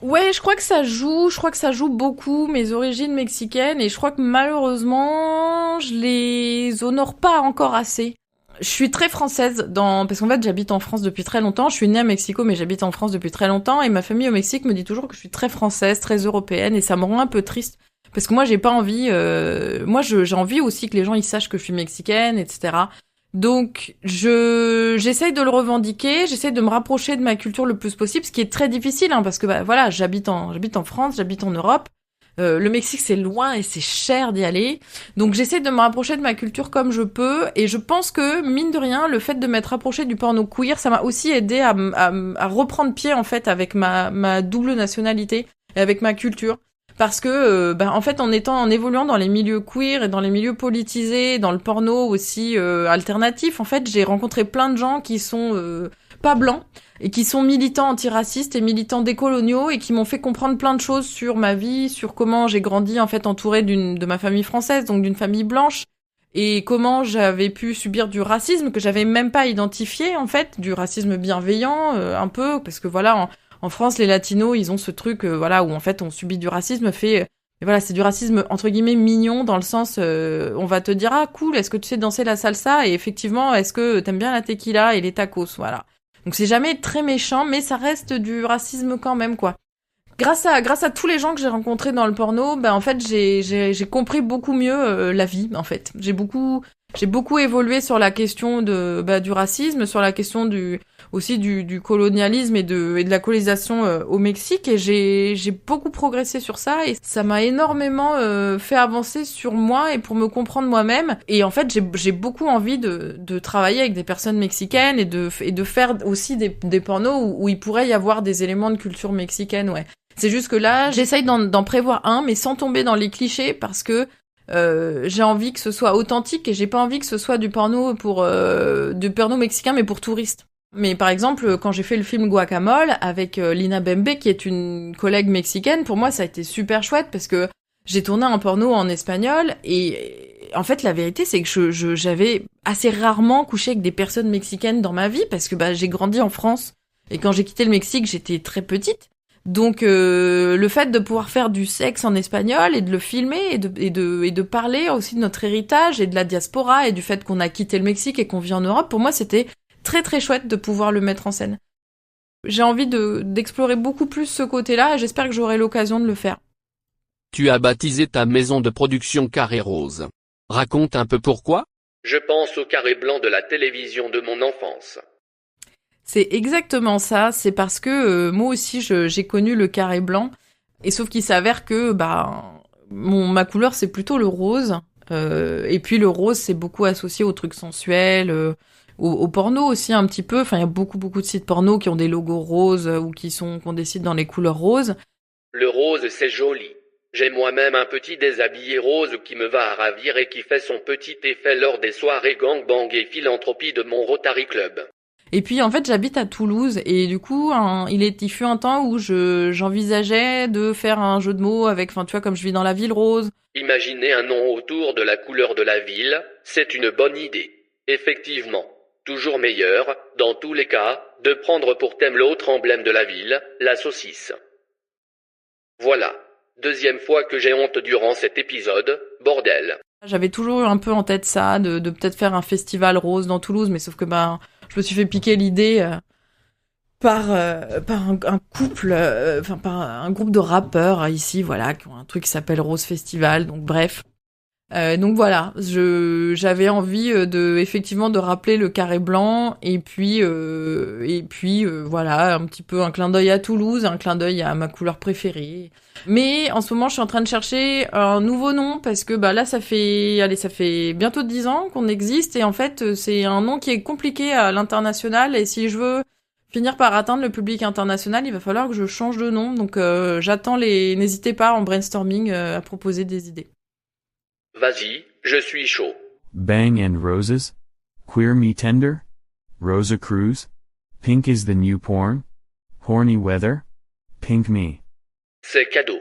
Ouais, je crois que ça joue beaucoup mes origines mexicaines et je crois que malheureusement, je les honore pas encore assez. Je suis très française parce qu'en fait, j'habite en France depuis très longtemps. Je suis née à Mexico, mais j'habite en France depuis très longtemps et ma famille au Mexique me dit toujours que je suis très française, très européenne et ça me rend un peu triste parce que moi, j'ai pas envie, j'ai envie aussi que les gens ils sachent que je suis mexicaine, etc. Donc, j'essaye de le revendiquer, j'essaye de me rapprocher de ma culture le plus possible, ce qui est très difficile, hein, parce que bah voilà, j'habite en France, j'habite en Europe. Le Mexique c'est loin et c'est cher d'y aller, donc j'essaie de me rapprocher de ma culture comme je peux, et je pense que mine de rien, le fait de m'être rapproché du porno queer, ça m'a aussi aidé à reprendre pied en fait avec ma double nationalité et avec ma culture. Parce que, en fait, en évoluant dans les milieux queer et dans les milieux politisés, dans le porno aussi alternatif, en fait, j'ai rencontré plein de gens qui sont pas blancs et qui sont militants antiracistes et militants décoloniaux et qui m'ont fait comprendre plein de choses sur ma vie, sur comment j'ai grandi en fait entourée de ma famille française, donc d'une famille blanche, et comment j'avais pu subir du racisme que j'avais même pas identifié en fait, du racisme bienveillant un peu, parce que voilà. En France, les latinos, ils ont ce truc, où en fait on subit du racisme c'est du racisme entre guillemets mignon dans le sens, on va te dire ah cool, est-ce que tu sais danser la salsa et effectivement est-ce que t'aimes bien la tequila et les tacos, voilà. Donc c'est jamais très méchant, mais ça reste du racisme quand même quoi. Grâce à tous les gens que j'ai rencontrés dans le porno, en fait j'ai compris beaucoup mieux la vie en fait. J'ai beaucoup évolué sur la question du racisme, sur la question du colonialisme et de la colonisation au Mexique, et j'ai beaucoup progressé sur ça et ça m'a énormément fait avancer sur moi et pour me comprendre moi-même. Et en fait, j'ai beaucoup envie de travailler avec des personnes mexicaines et de faire aussi des pornos où il pourrait y avoir des éléments de culture mexicaine, ouais. C'est juste que là, j'essaye d'en prévoir un, mais sans tomber dans les clichés parce que j'ai envie que ce soit authentique et j'ai pas envie que ce soit du porno mexicain mais pour touristes. Mais par exemple, quand j'ai fait le film Guacamole avec Lina Bembe, qui est une collègue mexicaine, pour moi ça a été super chouette parce que j'ai tourné un porno en espagnol et en fait la vérité c'est que j'avais assez rarement couché avec des personnes mexicaines dans ma vie parce que j'ai grandi en France et quand j'ai quitté le Mexique j'étais très petite. Donc le fait de pouvoir faire du sexe en espagnol et de le filmer et de parler aussi de notre héritage et de la diaspora et du fait qu'on a quitté le Mexique et qu'on vit en Europe, pour moi c'était très très chouette de pouvoir le mettre en scène. J'ai envie d'explorer beaucoup plus ce côté-là et j'espère que j'aurai l'occasion de le faire. Tu as baptisé ta maison de production Carré Rose. Raconte un peu pourquoi? Je pense au carré blanc de la télévision de mon enfance. C'est exactement ça, c'est parce que moi aussi j'ai connu le carré blanc, et sauf qu'il s'avère que ma couleur c'est plutôt le rose, et puis le rose c'est beaucoup associé aux trucs sensuels, au porno aussi un petit peu, enfin il y a beaucoup de sites porno qui ont des logos roses ou qui ont des sites dans les couleurs roses. Le rose c'est joli. J'ai moi-même un petit déshabillé rose qui me va à ravir et qui fait son petit effet lors des soirées gangbang et philanthropie de mon Rotary Club. Et puis en fait j'habite à Toulouse et du coup il fut un temps où j'envisageais de faire un jeu de mots avec, tu vois, comme je vis dans la ville rose. Imaginer un nom autour de la couleur de la ville, c'est une bonne idée. Effectivement, toujours meilleur, dans tous les cas, de prendre pour thème l'autre emblème de la ville, la saucisse. Voilà, deuxième fois que j'ai honte durant cet épisode, bordel. J'avais toujours un peu en tête ça, de peut-être faire un festival rose dans Toulouse, mais sauf que je me suis fait piquer l'idée par un couple, par un groupe de rappeurs ici, voilà, qui ont un truc qui s'appelle Rose Festival, donc bref. Donc voilà, j'avais envie effectivement de rappeler le carré blanc et puis voilà, un petit peu un clin d'œil à Toulouse, un clin d'œil à ma couleur préférée. Mais en ce moment, je suis en train de chercher un nouveau nom parce que là ça fait bientôt 10 ans qu'on existe et en fait, c'est un nom qui est compliqué à l'international et si je veux finir par atteindre le public international, il va falloir que je change de nom. Donc n'hésitez pas en brainstorming à proposer des idées. Vas-y, je suis chaud. Bang and Roses? Queer Me Tender? Rosa Cruz? Pink is the new porn? Horny Weather? Pink Me. C'est cadeau.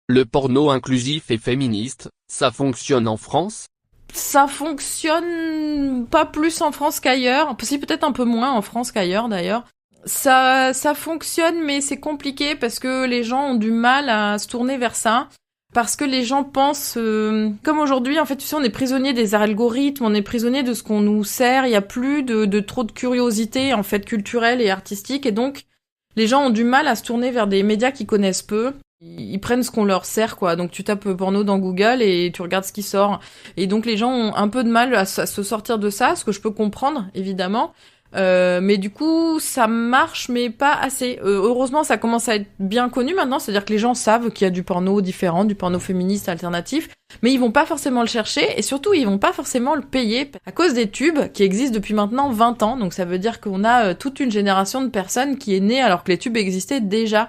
Le porno inclusif et féministe, ça fonctionne en France? Ça fonctionne pas plus en France qu'ailleurs, si peut-être un peu moins en France qu'ailleurs d'ailleurs. Ça fonctionne, mais c'est compliqué parce que les gens ont du mal à se tourner vers ça. Parce que les gens pensent, comme aujourd'hui, en fait, tu sais, on est prisonnier des algorithmes, on est prisonnier de ce qu'on nous sert, il y a plus de trop de curiosité, en fait, culturelle et artistique, et donc, les gens ont du mal à se tourner vers des médias qu'ils connaissent peu. Ils prennent ce qu'on leur sert, quoi. Donc, tu tapes porno dans Google et tu regardes ce qui sort. Et donc, les gens ont un peu de mal à se sortir de ça, ce que je peux comprendre, évidemment. Mais du coup, ça marche, mais pas assez. Heureusement, ça commence à être bien connu maintenant, c'est-à-dire que les gens savent qu'il y a du porno différent, du porno féministe alternatif, mais ils vont pas forcément le chercher, et surtout, ils vont pas forcément le payer à cause des tubes qui existent depuis maintenant 20 ans, donc ça veut dire qu'on a toute une génération de personnes qui est née alors que les tubes existaient déjà.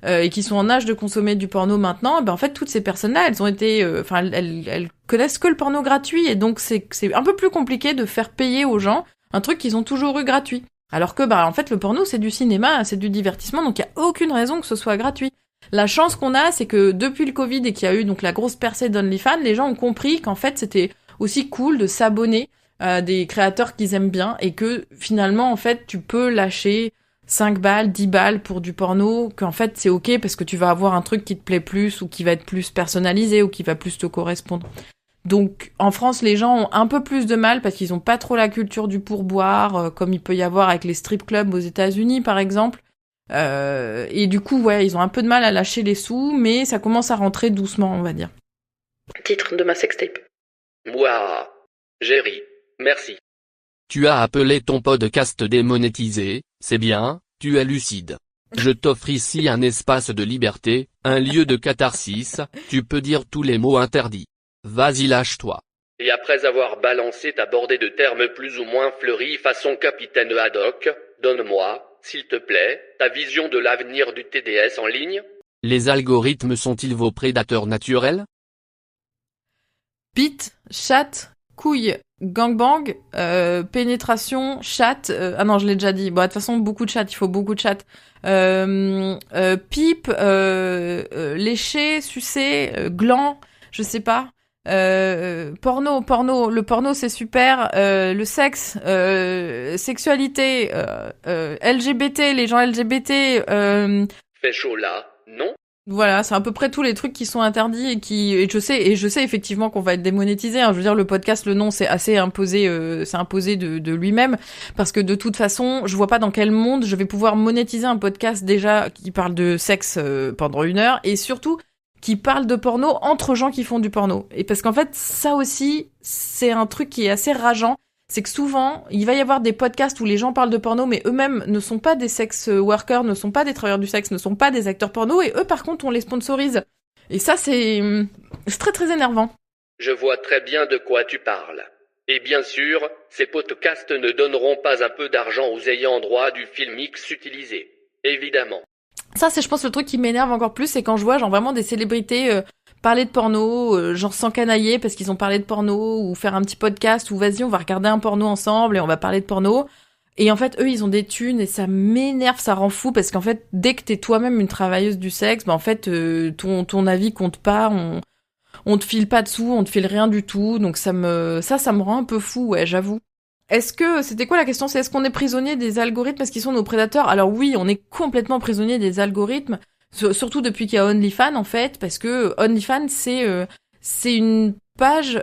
Et qui sont en âge de consommer du porno maintenant, et ben en fait toutes ces personnes-là, elles ont été, elles connaissent que le porno gratuit, et donc c'est un peu plus compliqué de faire payer aux gens un truc qu'ils ont toujours eu gratuit. Alors que en fait le porno c'est du cinéma, c'est du divertissement, donc il y a aucune raison que ce soit gratuit. La chance qu'on a, c'est que depuis le Covid et qu'il y a eu donc la grosse percée d'OnlyFans, les gens ont compris qu'en fait c'était aussi cool de s'abonner à des créateurs qu'ils aiment bien, et que finalement en fait tu peux lâcher 5 balles, 10 balles pour du porno, qu'en fait c'est ok parce que tu vas avoir un truc qui te plaît plus, ou qui va être plus personnalisé, ou qui va plus te correspondre. Donc en France, les gens ont un peu plus de mal parce qu'ils ont pas trop la culture du pourboire, comme il peut y avoir avec les strip clubs aux États-Unis par exemple. Et du coup, ouais, ils ont un peu de mal à lâcher les sous, mais ça commence à rentrer doucement, on va dire. Titre de ma sextape. Waouh. J'ai ri. Merci. Tu as appelé ton podcast démonétisé, c'est bien, tu es lucide. Je t'offre ici un espace de liberté, un lieu de catharsis, tu peux dire tous les mots interdits. Vas-y, lâche-toi. Et après avoir balancé ta bordée de termes plus ou moins fleuris façon capitaine Haddock, donne-moi, s'il te plaît, ta vision de l'avenir du TDS en ligne. Les algorithmes sont-ils vos prédateurs naturels? Bite, chat, couille, gangbang, pénétration, chat, ah non, je l'ai déjà dit. Bon, de toute façon, beaucoup de chat, il faut beaucoup de chat. Pipe, lécher, sucer, gland, je sais pas. Porno, le porno c'est super, le sexe, sexualité, LGBT, les gens LGBT, Fait chaud là, non? Voilà, c'est à peu près tous les trucs qui sont interdits et je sais effectivement qu'on va être démonétisé, hein. Je veux dire, le podcast, le nom, c'est assez imposé, c'est imposé de lui-même, parce que de toute façon, je vois pas dans quel monde je vais pouvoir monétiser un podcast déjà qui parle de sexe pendant 1 heure, et surtout qui parle de porno entre gens qui font du porno. Et parce qu'en fait, ça aussi, c'est un truc qui est assez rageant. C'est que souvent, il va y avoir des podcasts où les gens parlent de porno, mais eux-mêmes ne sont pas des sex workers, ne sont pas des travailleurs du sexe, ne sont pas des acteurs porno, et eux, par contre, on les sponsorise. Et ça, c'est très très énervant. Je vois très bien de quoi tu parles. Et bien sûr, ces podcasts ne donneront pas un peu d'argent aux ayants droit du film X utilisé. Évidemment. Ça, c'est, je pense, le truc qui m'énerve encore plus, c'est quand je vois, genre, vraiment des célébrités parler de porno, genre s'encanailler parce qu'ils ont parlé de porno, ou faire un petit podcast où vas-y, on va regarder un porno ensemble et on va parler de porno. Et en fait, eux, ils ont des thunes et ça m'énerve, ça rend fou, parce qu'en fait, dès que t'es toi-même une travailleuse du sexe, en fait, ton avis compte pas, on te file pas de sous, on te file rien du tout, donc ça me rend un peu fou, ouais, j'avoue. C'était quoi la question? C'est est-ce qu'on est prisonnier des algorithmes parce qu'ils sont nos prédateurs? Alors oui, on est complètement prisonnier des algorithmes, surtout depuis qu'il y a OnlyFans, en fait, parce que OnlyFans, c'est une page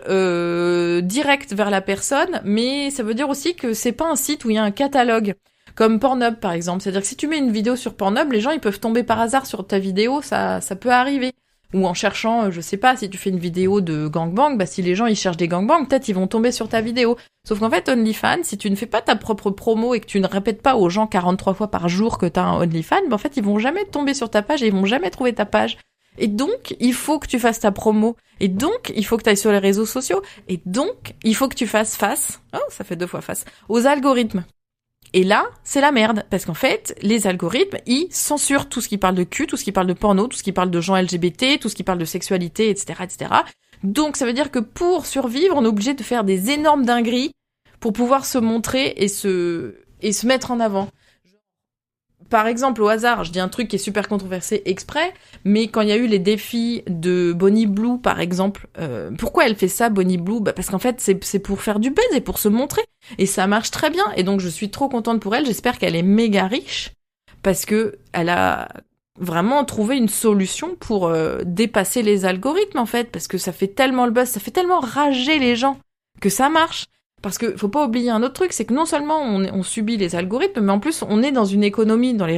directe vers la personne, mais ça veut dire aussi que c'est pas un site où il y a un catalogue, comme Pornhub par exemple. C'est-à-dire que si tu mets une vidéo sur Pornhub, les gens ils peuvent tomber par hasard sur ta vidéo, ça peut arriver. Ou en cherchant, je sais pas, si tu fais une vidéo de gangbang, bah si les gens ils cherchent des gangbangs, peut-être ils vont tomber sur ta vidéo. Sauf qu'en fait, OnlyFans, si tu ne fais pas ta propre promo et que tu ne répètes pas aux gens 43 fois par jour que t'as un OnlyFans, bah en fait ils vont jamais tomber sur ta page et ils vont jamais trouver ta page. Et donc, il faut que tu fasses ta promo. Et donc, il faut que tu ailles sur les réseaux sociaux. Et donc, il faut que tu fasses face, ça fait 2 fois face, aux algorithmes. Et là, c'est la merde. Parce qu'en fait, les algorithmes, ils censurent tout ce qui parle de cul, tout ce qui parle de porno, tout ce qui parle de gens LGBT, tout ce qui parle de sexualité, etc., etc. Donc ça veut dire que pour survivre, on est obligé de faire des énormes dingueries pour pouvoir se montrer et se mettre en avant. Par exemple, au hasard, je dis un truc qui est super controversé exprès, mais quand il y a eu les défis de Bonnie Blue, par exemple, pourquoi elle fait ça, Bonnie Blue ? Parce qu'en fait, c'est pour faire du buzz et pour se montrer. Et ça marche très bien. Et donc, je suis trop contente pour elle. J'espère qu'elle est méga riche, parce que elle a vraiment trouvé une solution pour dépasser les algorithmes, en fait, parce que ça fait tellement le buzz, ça fait tellement rager les gens que ça marche. Parce que faut pas oublier un autre truc, c'est que non seulement on subit les algorithmes, mais en plus on est dans une économie, dans les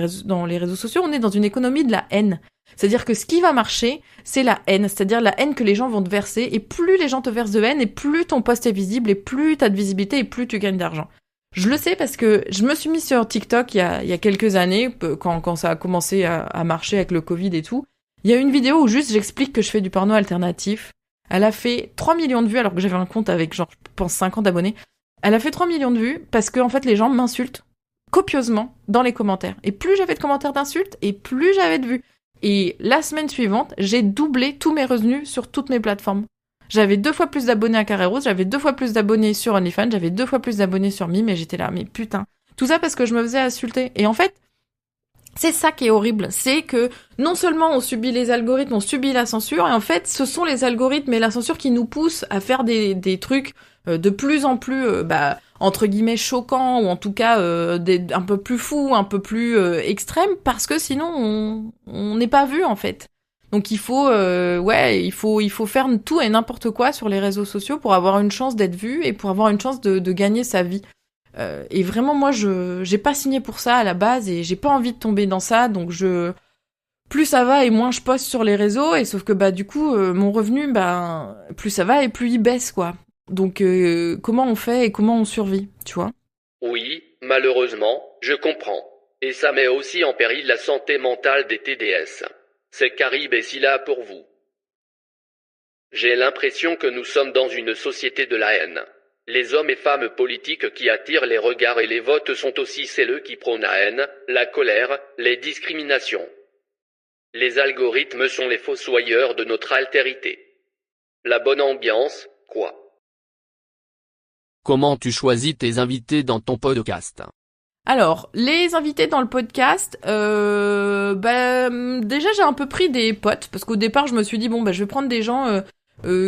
réseaux sociaux, on est dans une économie de la haine. C'est-à-dire que ce qui va marcher, c'est la haine, c'est-à-dire la haine que les gens vont te verser, et plus les gens te versent de haine, et plus ton post est visible, et plus t'as de visibilité, et plus tu gagnes d'argent. Je le sais parce que je me suis mis sur TikTok il y a quelques années, quand ça a commencé à marcher avec le Covid et tout. Il y a une vidéo où juste j'explique que je fais du porno alternatif. Elle a fait 3 millions de vues alors que j'avais un compte avec genre, je pense 50 abonnés. Elle a fait 3 millions de vues parce que en fait les gens m'insultent copieusement dans les commentaires. Et plus j'avais de commentaires d'insultes et plus j'avais de vues. Et la semaine suivante, j'ai doublé tous mes revenus sur toutes mes plateformes. J'avais 2 fois plus d'abonnés à Carré Rose, j'avais 2 fois plus d'abonnés sur OnlyFans, j'avais 2 fois plus d'abonnés sur Mime et j'étais là, mais putain. Tout ça parce que je me faisais insulter. Et en fait, c'est ça qui est horrible, c'est que non seulement on subit les algorithmes, on subit la censure, et en fait, ce sont les algorithmes et la censure qui nous poussent à faire des trucs de plus en plus, entre guillemets, choquants, ou en tout cas un peu plus fous, un peu plus extrêmes, parce que sinon, on n'est pas vu, en fait. Donc il faut faire tout et n'importe quoi sur les réseaux sociaux pour avoir une chance d'être vu et pour avoir une chance de gagner sa vie. Et vraiment, moi, j'ai pas signé pour ça à la base et j'ai pas envie de tomber dans ça, donc plus ça va et moins je poste sur les réseaux, et sauf que du coup, mon revenu, plus ça va et plus il baisse, quoi. Donc comment on fait et comment on survit, tu vois ? Oui, malheureusement, je comprends. Et ça met aussi en péril la santé mentale des TDS. C'est Carib et Scylla pour vous. J'ai l'impression que nous sommes dans une société de la haine. Les hommes et femmes politiques qui attirent les regards et les votes sont aussi celles qui prônent la haine, la colère, les discriminations. Les algorithmes sont les fossoyeurs de notre altérité. La bonne ambiance, quoi. Comment tu choisis tes invités dans ton podcast ? Alors, les invités dans le podcast, déjà j'ai un peu pris des potes, parce qu'au départ je me suis dit, je vais prendre des gens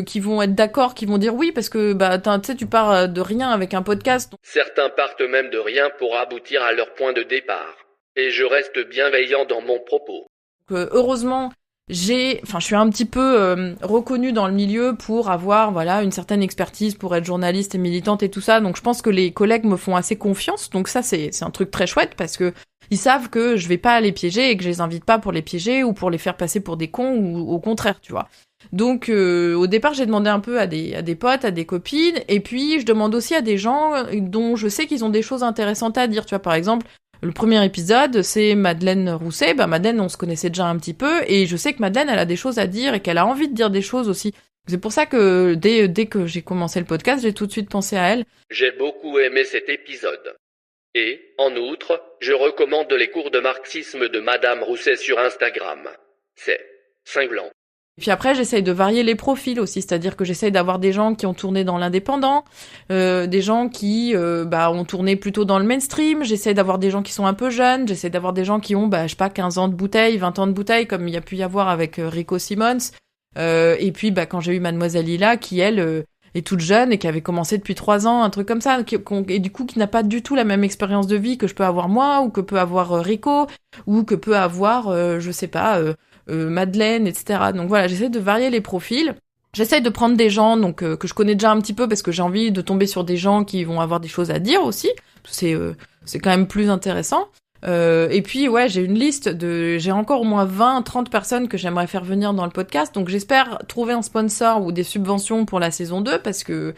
qui vont être d'accord, qui vont dire oui, parce que tu sais, tu pars de rien avec un podcast. Certains partent même de rien pour aboutir à leur point de départ. Et je reste bienveillant dans mon propos. Heureusement, je suis un petit peu reconnue dans le milieu pour avoir une certaine expertise, pour être journaliste et militante et tout ça. Donc je pense que les collègues me font assez confiance. Donc ça c'est un truc très chouette, parce que ils savent que je vais pas les piéger et que je les invite pas pour les piéger ou pour les faire passer pour des cons, ou au contraire, tu vois. Donc au départ j'ai demandé un peu à des potes, à des copines, et puis je demande aussi à des gens dont je sais qu'ils ont des choses intéressantes à dire. Tu vois, par exemple, le premier épisode, c'est Madeleine Rousset. Madeleine, on se connaissait déjà un petit peu, et je sais que Madeleine, elle a des choses à dire et qu'elle a envie de dire des choses aussi. C'est pour ça que dès que j'ai commencé le podcast, j'ai tout de suite pensé à elle. J'ai beaucoup aimé cet épisode. Et, en outre, je recommande les cours de marxisme de Madame Rousset sur Instagram. C'est cinglant. Et puis après, j'essaye de varier les profils aussi, c'est-à-dire que j'essaye d'avoir des gens qui ont tourné dans l'indépendant, des gens qui ont tourné plutôt dans le mainstream, j'essaye d'avoir des gens qui sont un peu jeunes, j'essaye d'avoir des gens qui ont, 15 ans de bouteille, 20 ans de bouteille, comme il y a pu y avoir avec Rico Simmons, et puis quand j'ai eu Mademoiselle Lila, qui elle est toute jeune et qui avait commencé depuis 3 ans, un truc comme ça, et du coup qui n'a pas du tout la même expérience de vie que je peux avoir moi, ou que peut avoir Rico, ou que peut avoir, Madeleine, etc. Donc voilà, j'essaie de varier les profils. J'essaie de prendre des gens que je connais déjà un petit peu, parce que j'ai envie de tomber sur des gens qui vont avoir des choses à dire aussi. C'est quand même plus intéressant. Et puis j'ai une liste j'ai encore au moins 20-30 personnes que j'aimerais faire venir dans le podcast. Donc j'espère trouver un sponsor ou des subventions pour la saison 2, parce que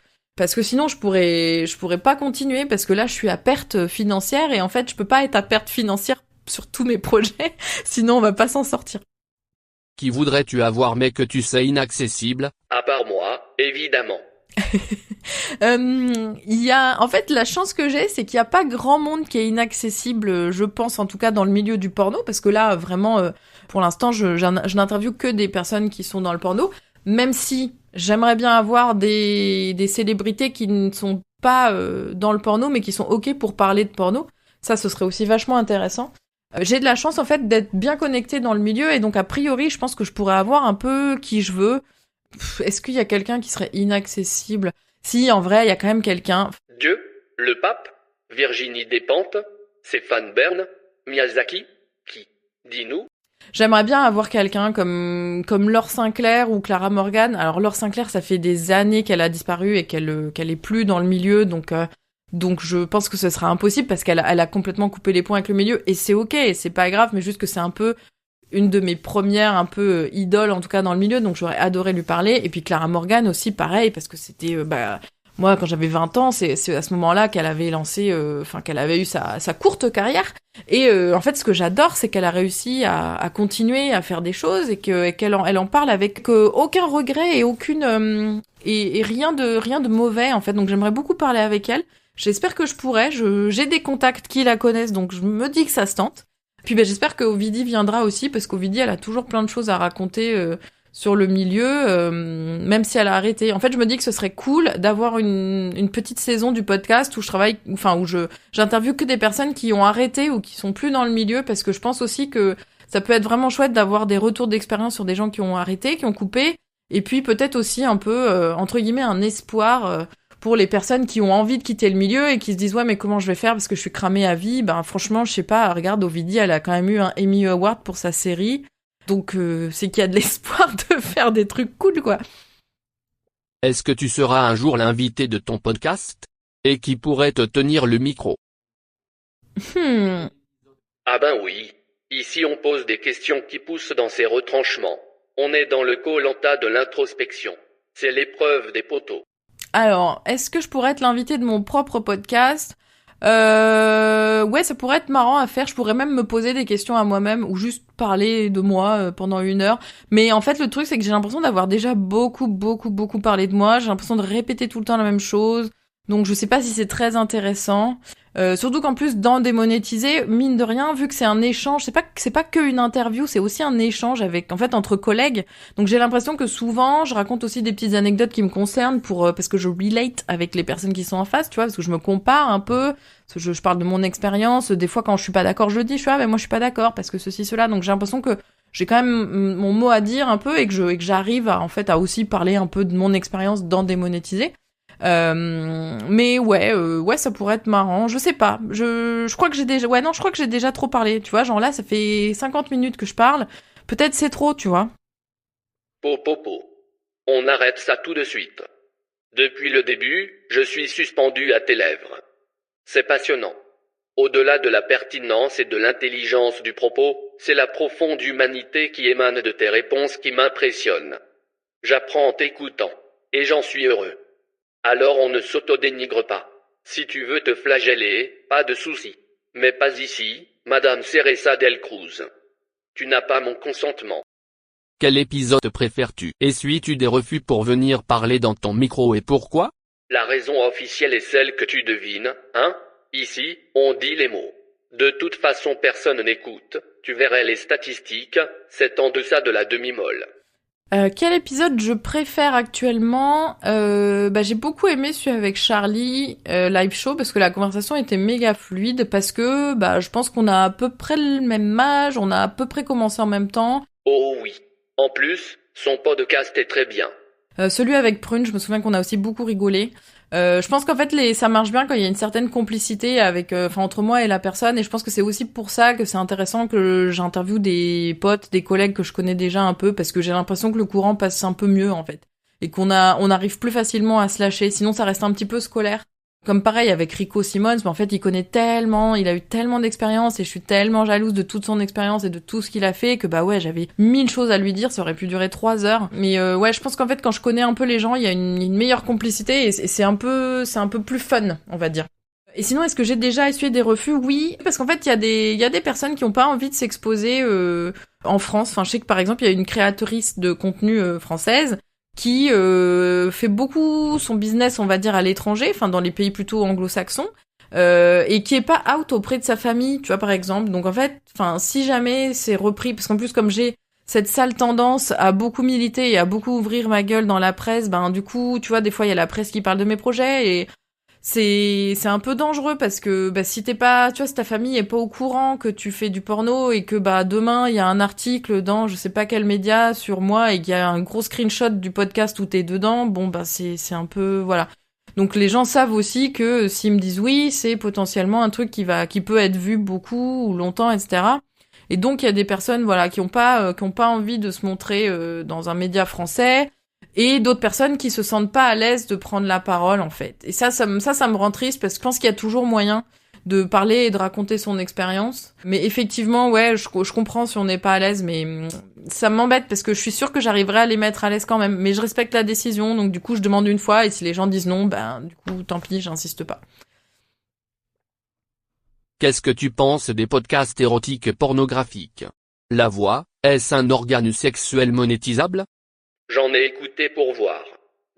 sinon je pourrais pas continuer, parce que là je suis à perte financière, et en fait je peux pas être à perte financière sur tous mes projets, sinon on va pas s'en sortir. Qui voudrais-tu avoir mais que tu sais inaccessible ? À part moi, évidemment. En fait, la chance que j'ai, c'est qu'il y a pas grand monde qui est inaccessible, je pense, en tout cas dans le milieu du porno, parce que là, vraiment, pour l'instant, je n'interviewe que des personnes qui sont dans le porno, même si J'aimerais bien avoir des célébrités qui ne sont pas dans le porno, mais qui sont OK pour parler de porno. Ça, ce serait aussi vachement intéressant. J'ai de la chance, en fait, d'être bien connectée dans le milieu, et donc, a priori, je pense que je pourrais avoir un peu qui je veux. Est-ce qu'il y a quelqu'un qui serait inaccessible? Si, en vrai, il y a quand même quelqu'un. Dieu, le pape, Virginie Despentes, Stéphane Bern, Miyazaki, qui? Dis-nous. J'aimerais bien avoir quelqu'un comme Laure Sinclair ou Clara Morgan. Alors Laure Sinclair, ça fait des années qu'elle a disparu et qu'elle est plus dans le milieu, donc je pense que ce sera impossible parce qu'elle a complètement coupé les ponts avec le milieu, et c'est OK, c'est pas grave, mais juste que c'est un peu une de mes premières un peu idoles, en tout cas dans le milieu, donc j'aurais adoré lui parler. Et puis Clara Morgan aussi, pareil, parce que c'était moi, quand j'avais 20 ans, c'est à ce moment-là qu'elle avait lancé, qu'elle avait eu sa courte carrière. Et en fait, ce que j'adore, c'est qu'elle a réussi à continuer à faire des choses, et qu'elle en parle avec aucun regret et aucune et rien de mauvais, en fait. Donc j'aimerais beaucoup parler avec elle. J'espère que je pourrai. J'ai des contacts qui la connaissent, donc je me dis que ça se tente. Puis j'espère que Ovidie viendra aussi, parce qu'Ovidie, elle a toujours plein de choses à raconter sur le milieu, même si elle a arrêté. En fait, je me dis que ce serait cool d'avoir une petite saison du podcast où je travaille, où j'interviewe que des personnes qui ont arrêté ou qui sont plus dans le milieu, parce que je pense aussi que ça peut être vraiment chouette d'avoir des retours d'expérience sur des gens qui ont arrêté, qui ont coupé, et puis peut-être aussi un peu, entre guillemets, un espoir pour les personnes qui ont envie de quitter le milieu et qui se disent ouais, mais comment je vais faire parce que je suis cramée à vie. Franchement, je sais pas, regarde, Ovidie, elle a quand même eu un Emmy Award pour sa série. Donc c'est qu'il y a de l'espoir de faire des trucs cool, quoi. Est-ce que tu seras un jour l'invité de ton podcast? Et qui pourrait te tenir le micro? Ah ben oui. Ici on pose des questions qui poussent dans ses retranchements. On est dans le koh-lanta de l'introspection. C'est l'épreuve des poteaux. Alors, est-ce que je pourrais être l'invité de mon propre podcast? Ouais, ça pourrait être marrant à faire. Je pourrais même me poser des questions à moi-même ou juste parler de moi pendant 1 heure. Mais en fait, le truc, c'est que j'ai l'impression d'avoir déjà beaucoup parlé de moi. J'ai l'impression de répéter tout le temps la même chose. Donc, je sais pas si c'est très intéressant. Surtout qu'en plus, dans Démonétisé, mine de rien, vu que c'est un échange, c'est pas que une interview, c'est aussi un échange entre collègues. Donc j'ai l'impression que souvent, je raconte aussi des petites anecdotes qui me concernent parce que je relate avec les personnes qui sont en face, tu vois, parce que je me compare un peu, parce que je parle de mon expérience. Des fois, quand je suis pas d'accord, je le dis, mais moi je suis pas d'accord parce que ceci, cela. Donc j'ai l'impression que j'ai quand même mon mot à dire un peu, et que j'arrive à aussi parler un peu de mon expérience dans Démonétisé. Mais ouais, ça pourrait être marrant. Je sais pas. Je crois que j'ai déjà trop parlé. Tu vois, genre là, ça fait 50 minutes que je parle. Peut-être c'est trop, tu vois. Po. On arrête ça tout de suite. Depuis le début, je suis suspendu à tes lèvres. C'est passionnant. Au-delà de la pertinence et de l'intelligence du propos, c'est la profonde humanité qui émane de tes réponses qui m'impressionne. J'apprends en t'écoutant, et j'en suis heureux. Alors on ne s'autodénigre pas. Si tu veux te flageller, pas de souci. Mais pas ici, Madame Ceresa del Cruz. Tu n'as pas mon consentement. Quel épisode préfères-tu? Essuies-tu des refus pour venir parler dans ton micro, et pourquoi? La raison officielle est celle que tu devines, hein? Ici, on dit les mots. De toute façon personne n'écoute. Tu verrais les statistiques, c'est en deçà de la demi-molle. Quel épisode je préfère actuellement? J'ai beaucoup aimé celui avec Charlie, live show, parce que la conversation était méga fluide, parce que je pense qu'on a à peu près le même âge, on a à peu près commencé en même temps. Oh oui. En plus, son podcast est très bien. Celui avec Prune, je me souviens qu'on a aussi beaucoup rigolé. Je pense qu'en fait ça marche bien quand il y a une certaine complicité entre moi et la personne, et je pense que c'est aussi pour ça que c'est intéressant que j'interviewe des potes, des collègues que je connais déjà un peu, parce que j'ai l'impression que le courant passe un peu mieux en fait, et on arrive plus facilement à se lâcher. Sinon ça reste un petit peu scolaire. Comme pareil avec Rico Simons, mais en fait il connaît tellement, il a eu tellement d'expérience, et je suis tellement jalouse de toute son expérience et de tout ce qu'il a fait que j'avais 1000 choses à lui dire, ça aurait pu durer 3 heures. Mais je pense qu'en fait quand je connais un peu les gens, il y a une meilleure complicité, et c'est un peu plus fun, on va dire. Et sinon, est-ce que j'ai déjà essuyé des refus? Oui, parce qu'en fait il y a des personnes qui ont pas envie de s'exposer en France. Enfin, je sais que par exemple il y a une créatrice de contenu française qui fait beaucoup son business, on va dire, à l'étranger, dans les pays plutôt anglo-saxons, et qui est pas out auprès de sa famille, tu vois, par exemple. Donc en fait, si jamais c'est repris, parce qu'en plus comme j'ai cette sale tendance à beaucoup militer et à beaucoup ouvrir ma gueule dans la presse, ben du coup, tu vois, des fois il y a la presse qui parle de mes projets et c'est un peu dangereux parce que bah si t'es pas, tu vois, si ta famille est pas au courant que tu fais du porno et que bah demain il y a un article dans je sais pas quel média sur moi et qu'il y a un gros screenshot du podcast où t'es dedans, bon bah c'est un peu voilà. Donc les gens savent aussi que s'ils me disent oui, c'est potentiellement un truc qui peut être vu beaucoup ou longtemps, etc. Et donc il y a des personnes voilà qui ont pas envie de se montrer dans un média français. Et d'autres personnes qui se sentent pas à l'aise de prendre la parole, en fait. Et ça me rend triste parce que je pense qu'il y a toujours moyen de parler et de raconter son expérience. Mais effectivement, ouais, je comprends si on n'est pas à l'aise, mais ça m'embête parce que je suis sûre que j'arriverai à les mettre à l'aise quand même. Mais je respecte la décision, donc du coup, je demande une fois et si les gens disent non, ben, du coup, tant pis, j'insiste pas. Qu'est-ce que tu penses des podcasts érotiques pornographiques? La voix, est-ce un organe sexuel monétisable? J'en ai écouté pour voir.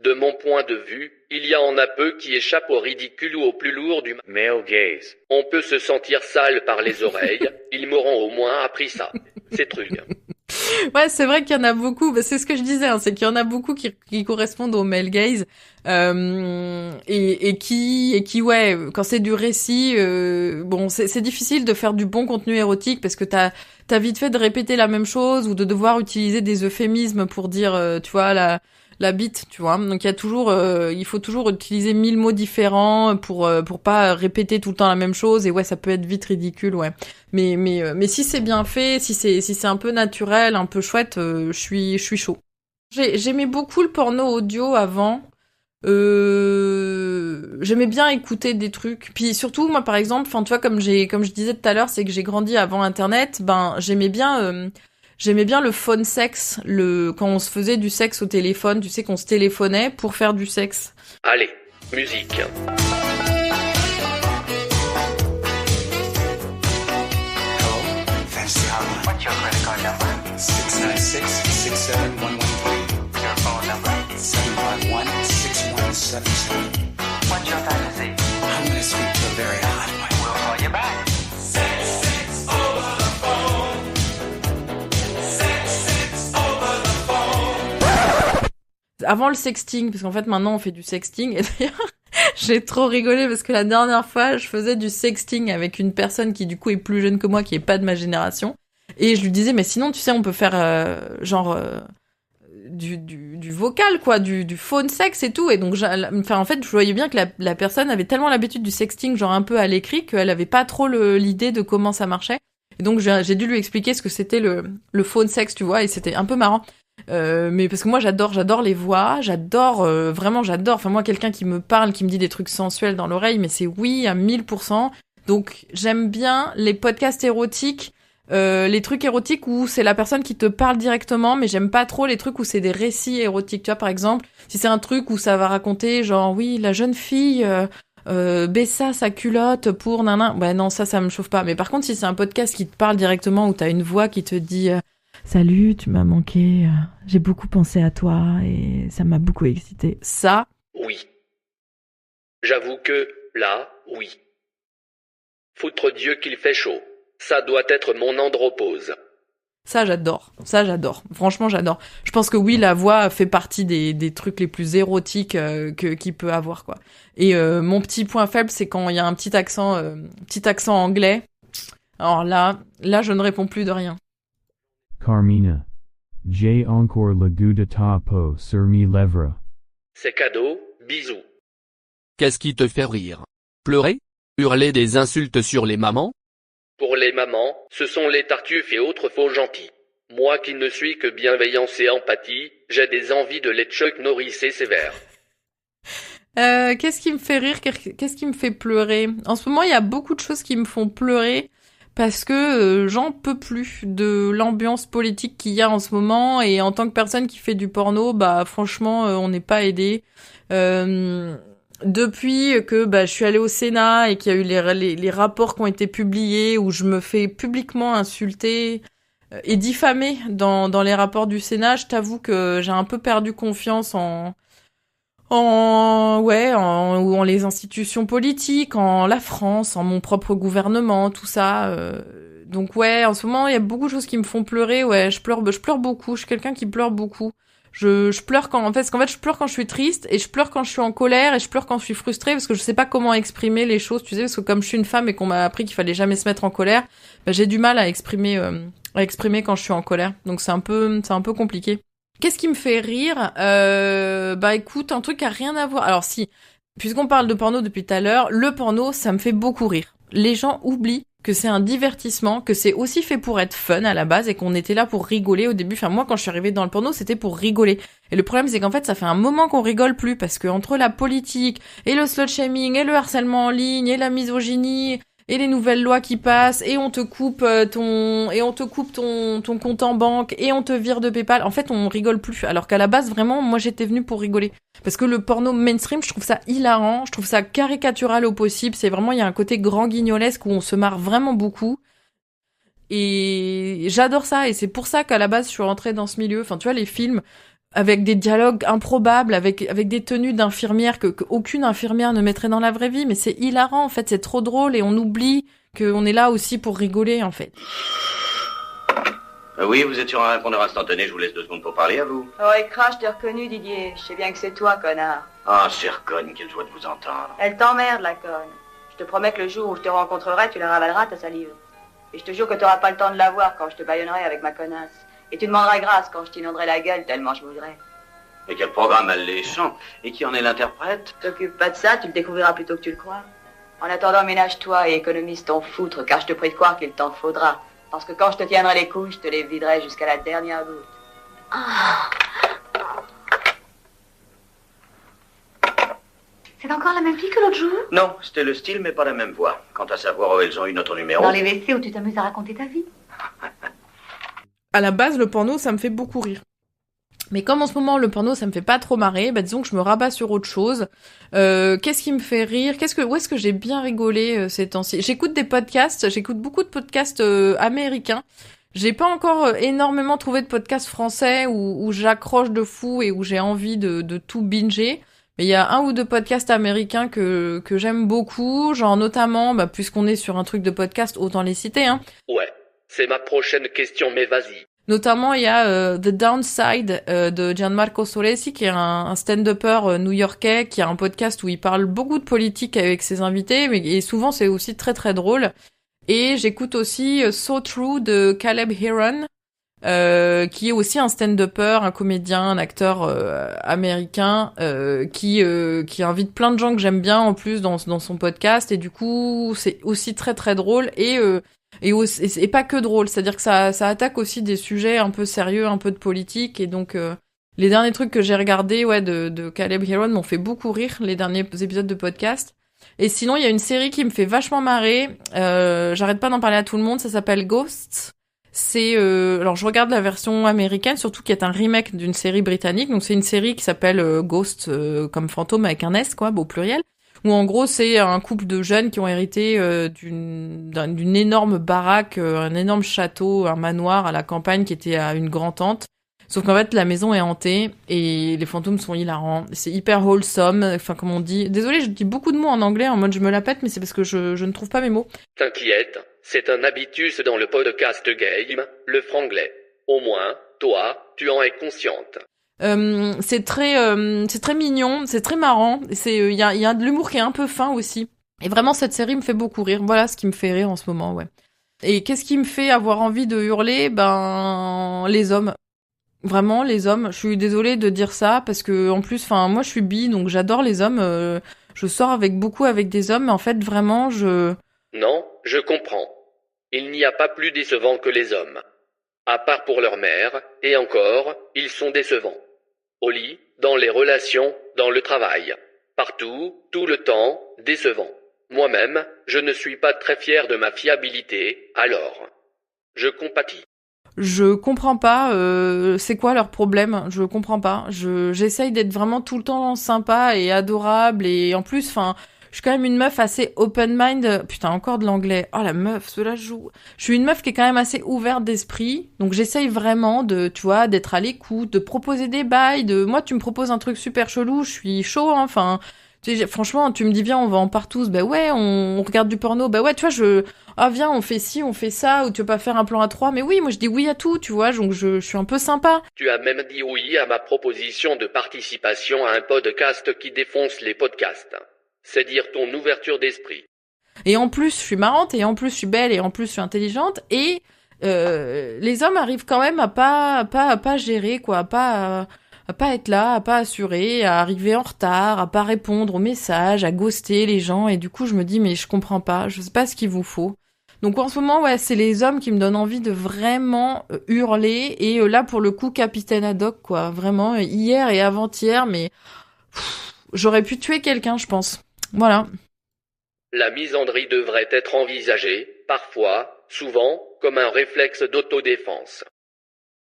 De mon point de vue, il y en a peu qui échappent au ridicule ou au plus lourd du Male gaze. On peut se sentir sale par les oreilles, ils m'auront au moins appris ça. C'est truc. Ouais, c'est vrai qu'il y en a beaucoup. Bah, c'est ce que je disais, hein, c'est qu'il y en a beaucoup qui correspondent au male gaze et qui, ouais, quand c'est du récit, bon, c'est difficile de faire du bon contenu érotique parce que t'as vite fait de répéter la même chose ou de devoir utiliser des euphémismes pour dire, tu vois, la bite, tu vois. Donc il faut toujours utiliser 1000 mots différents pour pas répéter tout le temps la même chose et ouais, ça peut être vite ridicule, ouais. Mais si c'est bien fait, si c'est un peu naturel, un peu chouette, je suis chaud. J'aimais beaucoup le porno audio avant. J'aimais bien écouter des trucs. Puis surtout, moi, par exemple, enfin, tu vois, comme je disais tout à l'heure, c'est que j'ai grandi avant Internet. Ben, j'aimais bien le phone sex, quand on se faisait du sexe au téléphone. Tu sais qu'on se téléphonait pour faire du sexe. Allez, musique. What's your credit card number? 696-67113. Your phone number? 751-6177. What's your fantasy? I'm gonna speak to a very hot one. We'll call you back. Sex over the phone. Sex over the phone. Avant le sexting, parce qu'en fait maintenant on fait du sexting, et d'ailleurs j'ai trop rigolé parce que la dernière fois je faisais du sexting avec une personne qui du coup est plus jeune que moi, qui est pas de ma génération. Et je lui disais, mais sinon, tu sais, on peut faire du vocal, quoi, du phone sex et tout. Et donc, en fait, je voyais bien que la personne avait tellement l'habitude du sexting, genre un peu à l'écrit, qu'elle avait pas trop l'idée de comment ça marchait. Et donc, j'ai dû lui expliquer ce que c'était le phone sex, tu vois, et c'était un peu marrant. Mais parce que moi, j'adore les voix, vraiment j'adore. Enfin, moi, quelqu'un qui me parle, qui me dit des trucs sensuels dans l'oreille, mais c'est oui à 1000%. Donc, j'aime bien les podcasts érotiques. Les trucs érotiques où c'est la personne qui te parle directement, mais j'aime pas trop les trucs où c'est des récits érotiques. Tu vois, par exemple, si c'est un truc où ça va raconter, genre, oui, la jeune fille baissa sa culotte pour nanan, ouais, non, ça me chauffe pas. Mais par contre, si c'est un podcast qui te parle directement, où t'as une voix qui te dit salut, tu m'as manqué, j'ai beaucoup pensé à toi et ça m'a beaucoup excité. Ça, oui. J'avoue que, là, oui. Foutre Dieu qu'il fait chaud. Ça doit être mon andropause. Ça, j'adore. Franchement, j'adore. Je pense que oui, la voix fait partie des trucs les plus érotiques qu'il peut avoir, quoi. Et mon petit point faible, c'est quand il y a un petit accent anglais. Alors là, je ne réponds plus de rien. Carmina. J'ai encore le goût de ta peau sur mes lèvres. C'est cadeau, bisous. Qu'est-ce qui te fait rire? Pleurer? Hurler des insultes sur les mamans? Pour les mamans, ce sont les tartuffes et autres faux gentils. Moi qui ne suis que bienveillance et empathie, j'ai des envies de les Chuck Norrisser sévères. Qu'est-ce qui me fait rire? Qu'est-ce qui me fait pleurer? En ce moment, il y a beaucoup de choses qui me font pleurer parce que j'en peux plus de l'ambiance politique qu'il y a en ce moment, et en tant que personne qui fait du porno, bah franchement, on n'est pas aidé. Depuis que je suis allée au Sénat et qu'il y a eu les rapports qui ont été publiés où je me fais publiquement insulter et diffamer dans les rapports du Sénat, je t'avoue que j'ai un peu perdu confiance en les institutions politiques, en la France, en mon propre gouvernement, tout ça. Donc ouais, en ce moment, il y a beaucoup de choses qui me font pleurer. Ouais, je pleure beaucoup. Je suis quelqu'un qui pleure beaucoup. Je pleure parce qu'en fait, je pleure quand je suis triste, et je pleure quand je suis en colère, et je pleure quand je suis frustrée, parce que je sais pas comment exprimer les choses, tu sais, parce que comme je suis une femme et qu'on m'a appris qu'il fallait jamais se mettre en colère, bah, j'ai du mal à exprimer quand je suis en colère. Donc c'est un peu compliqué. Qu'est-ce qui me fait rire? Bah écoute, un truc qui a rien à voir. Alors si, puisqu'on parle de porno depuis tout à l'heure, le porno, ça me fait beaucoup rire. Les gens oublient que c'est un divertissement, que c'est aussi fait pour être fun à la base et qu'on était là pour rigoler au début. Enfin, moi, quand je suis arrivée dans le porno, c'était pour rigoler. Et le problème, c'est qu'en fait, ça fait un moment qu'on rigole plus parce que entre la politique et le slut-shaming et le harcèlement en ligne et la misogynie et les nouvelles lois qui passent et on te coupe ton compte en banque et on te vire de PayPal. En fait, on rigole plus. Alors qu'à la base, vraiment, moi, j'étais venue pour rigoler. Parce que le porno mainstream, je trouve ça hilarant, je trouve ça caricatural au possible. C'est vraiment, il y a un côté grand guignolesque où on se marre vraiment beaucoup. Et j'adore ça. Et c'est pour ça qu'à la base, je suis rentrée dans ce milieu. Enfin, tu vois, les films avec des dialogues improbables, avec des tenues d'infirmières que aucune infirmière ne mettrait dans la vraie vie. Mais c'est hilarant, en fait. C'est trop drôle et on oublie qu'on est là aussi pour rigoler, en fait. Oui, vous êtes sur un répondeur instantané, je vous laisse 2 secondes pour parler à vous. Oh, écrase, je t'ai reconnu, Didier. Je sais bien que c'est toi, connard. Ah, chère conne, quelle joie de vous entendre. Elle t'emmerde, la conne. Je te promets que le jour où je te rencontrerai, tu la ravaleras, ta salive. Et je te jure que t'auras pas le temps de la voir quand je te bâillonnerai avec ma connasse. Et tu demanderas grâce quand je t'inonderai la gueule tellement je voudrais. Et quel programme alléchant. Et qui en est l'interprète? T'occupe pas de ça, tu le découvriras plutôt que tu le crois. En attendant, ménage-toi et économise ton foutre, car je te prie de croire qu'il t'en faudra. Parce que quand je te tiendrai les couilles, je te les viderai jusqu'à la dernière goutte. Ah. C'est encore la même fille que l'autre jour? Non, c'était le style, mais pas la même voix. Quant à savoir où elles ont eu notre numéro... Dans les WC où tu t'amuses à raconter ta vie. À la base, le porno, ça me fait beaucoup rire. Mais comme en ce moment, le porno, ça me fait pas trop marrer, bah disons que je me rabats sur autre chose. Qu'est-ce qui me fait rire? Où est-ce que j'ai bien rigolé ces temps-ci? J'écoute des podcasts, j'écoute beaucoup de podcasts américains. J'ai pas encore énormément trouvé de podcasts français où j'accroche de fou et où j'ai envie de tout binger. Mais il y a 1 ou 2 podcasts américains que j'aime beaucoup, genre notamment, bah puisqu'on est sur un truc de podcast, autant les citer, hein. Ouais, c'est ma prochaine question, mais vas-y. Notamment, il y a The Downside de Gianmarco Solesi, qui est un stand-upper new-yorkais, qui a un podcast où il parle beaucoup de politique avec ses invités, et souvent c'est aussi très très drôle. Et j'écoute aussi So True de Caleb Heron, qui est aussi un stand-upper, un comédien, un acteur américain, qui invite plein de gens que j'aime bien en plus dans son podcast, et du coup c'est aussi très très drôle et pas que drôle, c'est-à-dire que ça attaque aussi des sujets un peu sérieux, un peu de politique, et donc les derniers trucs que j'ai regardés de Caleb Heron m'ont fait beaucoup rire, les derniers épisodes de podcast. Et sinon il y a une série qui me fait vachement marrer, j'arrête pas d'en parler à tout le monde, ça s'appelle Ghosts. C'est alors je regarde la version américaine, surtout qui est un remake d'une série britannique, donc c'est une série qui s'appelle Ghost comme fantôme avec un S quoi, au pluriel. Où en gros c'est un couple de jeunes qui ont hérité d'une énorme baraque, un énorme château, un manoir à la campagne qui était à une grand-tante. Sauf qu'en fait la maison est hantée et les fantômes sont hilarants. C'est hyper wholesome, enfin comme on dit. Désolée, je dis beaucoup de mots en anglais en mode je me la pète, mais c'est parce que je ne trouve pas mes mots. T'inquiète, c'est un habitus dans le podcast game, le franglais. Au moins, toi, tu en es consciente. C'est très mignon, c'est très marrant, il y a de l'humour qui est un peu fin aussi. Et vraiment cette série me fait beaucoup rire. Voilà ce qui me fait rire en ce moment, ouais. Et qu'est-ce qui me fait avoir envie de hurler? Ben les hommes. Vraiment les hommes. Je suis désolée de dire ça parce que en plus enfin moi je suis bi donc j'adore les hommes, je sors beaucoup avec des hommes mais en fait vraiment Non, je comprends. Il n'y a pas plus décevant que les hommes. À part pour leur mère, et encore, ils sont décevants. Au lit, dans les relations, dans le travail. Partout, tout le temps, décevants. Moi-même, je ne suis pas très fier de ma fiabilité, alors je compatis. Je comprends pas, c'est quoi leur problème? Je comprends pas. J'essaye d'être vraiment tout le temps sympa et adorable et en plus, enfin, je suis quand même une meuf assez open mind. Putain, encore de l'anglais. Oh la meuf, cela joue. Je suis une meuf qui est quand même assez ouverte d'esprit, donc j'essaye vraiment tu vois, d'être à l'écoute, de proposer des bails. Moi, tu me proposes un truc super chelou, je suis chaud. Hein. Enfin, Tu sais, franchement, tu me dis, viens, on va en partous. Bah ouais, on regarde du porno. Bah ouais, tu vois, viens, on fait ci, on fait ça, ou tu veux pas faire un plan à 3. Mais oui, moi, je dis oui à tout, tu vois, donc je suis un peu sympa. Tu as même dit oui à ma proposition de participation à un podcast qui défonce les podcasts. C'est dire ton ouverture d'esprit. Et en plus, je suis marrante, et en plus, je suis belle, et en plus, je suis intelligente, et les hommes arrivent quand même à pas gérer, quoi, à pas être là, à pas assurer, à arriver en retard, à pas répondre aux messages, à ghoster les gens, et du coup, je me dis, mais je comprends pas, je sais pas ce qu'il vous faut. Donc en ce moment, ouais, c'est les hommes qui me donnent envie de vraiment hurler, et là, pour le coup, Capitaine Haddock, quoi, vraiment, hier et avant-hier, mais j'aurais pu tuer quelqu'un, je pense. Voilà. La misandrie devrait être envisagée, parfois, souvent, comme un réflexe d'autodéfense.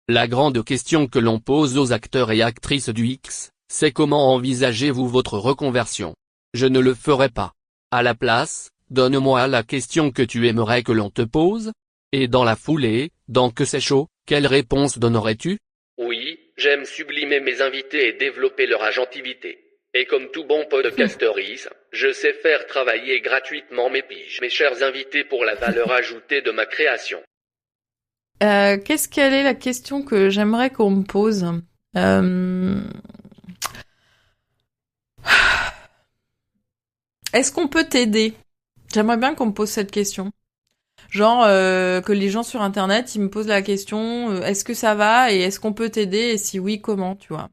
La grande question que l'on pose aux acteurs et actrices du X, c'est comment envisagez-vous votre reconversion? Je ne le ferai pas. À la place, donne-moi la question que tu aimerais que l'on te pose. Et dans la foulée, dans Que c'est chaud, quelle réponse donnerais-tu? Oui, j'aime sublimer mes invités et développer leur agentivité. Et comme tout bon podcasterise, je sais faire travailler gratuitement mes chers invités pour la valeur ajoutée de ma création. Quelle est la question que j'aimerais qu'on me pose? Est-ce qu'on peut t'aider? J'aimerais bien qu'on me pose cette question. Genre, que les gens sur Internet, ils me posent la question, est-ce que ça va et est-ce qu'on peut t'aider et si oui, comment, tu vois?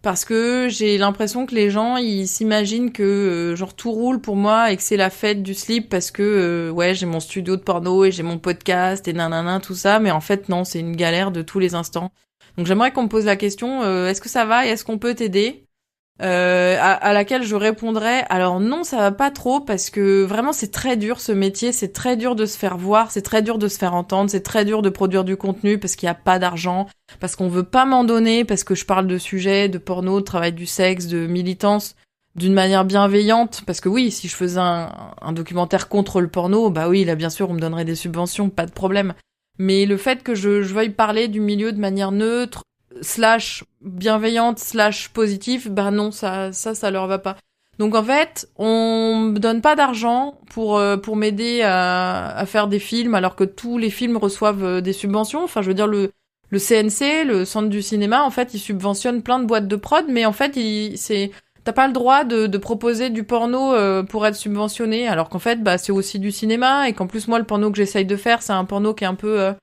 Parce que j'ai l'impression que les gens, ils s'imaginent que genre tout roule pour moi et que c'est la fête du slip parce que ouais, j'ai mon studio de porno et j'ai mon podcast et nanana tout ça, mais en fait non, c'est une galère de tous les instants. Donc j'aimerais qu'on me pose la question, est-ce que ça va et est-ce qu'on peut t'aider? À laquelle je répondrais, alors non, ça va pas trop parce que vraiment c'est très dur ce métier, c'est très dur de se faire voir, c'est très dur de se faire entendre, c'est très dur de produire du contenu parce qu'il y a pas d'argent, parce qu'on veut pas m'en donner, parce que je parle de sujets, de porno, de travail du sexe, de militance d'une manière bienveillante, parce que oui, si je faisais un documentaire contre le porno, bah oui, là bien sûr on me donnerait des subventions, pas de problème. Mais le fait que je veuille parler du milieu de manière neutre, / bienveillante / positive, bah non, ça leur va pas. Donc en fait, on me donne pas d'argent pour m'aider à faire des films alors que tous les films reçoivent des subventions. Enfin, je veux dire le CNC, le Centre du cinéma, en fait, ils subventionnent plein de boîtes de prod, mais en fait, t'as pas le droit de proposer du porno pour être subventionné, alors qu'en fait, bah c'est aussi du cinéma et qu'en plus moi le porno que j'essaye de faire, c'est un porno qui est un peu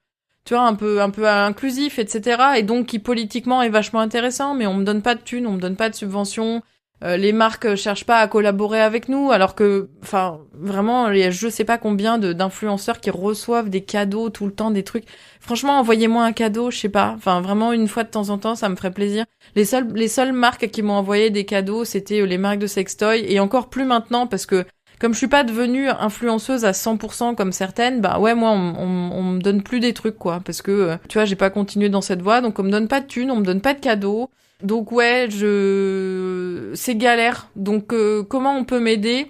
tu vois, un peu inclusif, etc. Et donc qui politiquement est vachement intéressant, mais on me donne pas de thunes, on me donne pas de subventions. Les marques cherchent pas à collaborer avec nous, alors que, enfin, vraiment, il y a je sais pas combien d'influenceurs qui reçoivent des cadeaux tout le temps, des trucs. Franchement, envoyez-moi un cadeau, je sais pas. Enfin, vraiment, une fois de temps en temps, ça me ferait plaisir. Les seules marques qui m'ont envoyé des cadeaux, c'était les marques de sextoy, et encore plus maintenant, parce que comme je suis pas devenue influenceuse à 100% comme certaines, bah ouais, moi, on me donne plus des trucs, quoi. Parce que, tu vois, j'ai pas continué dans cette voie, donc on me donne pas de thunes, on me donne pas de cadeaux. Donc ouais, c'est galère. Donc comment on peut m'aider?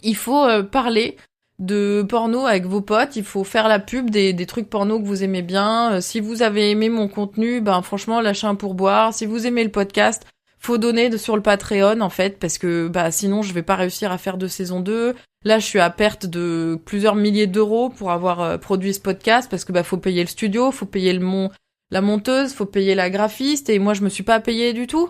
Il faut parler de porno avec vos potes, il faut faire la pub des trucs porno que vous aimez bien. Si vous avez aimé mon contenu, ben franchement, lâchez un pourboire. Si vous aimez le podcast, faut donner sur le Patreon en fait, parce que bah sinon je vais pas réussir à faire de saison 2. Là, je suis à perte de plusieurs milliers d'euros pour avoir produit ce podcast, parce que bah faut payer le studio, faut payer la monteuse, faut payer la graphiste, et moi je me suis pas payée du tout.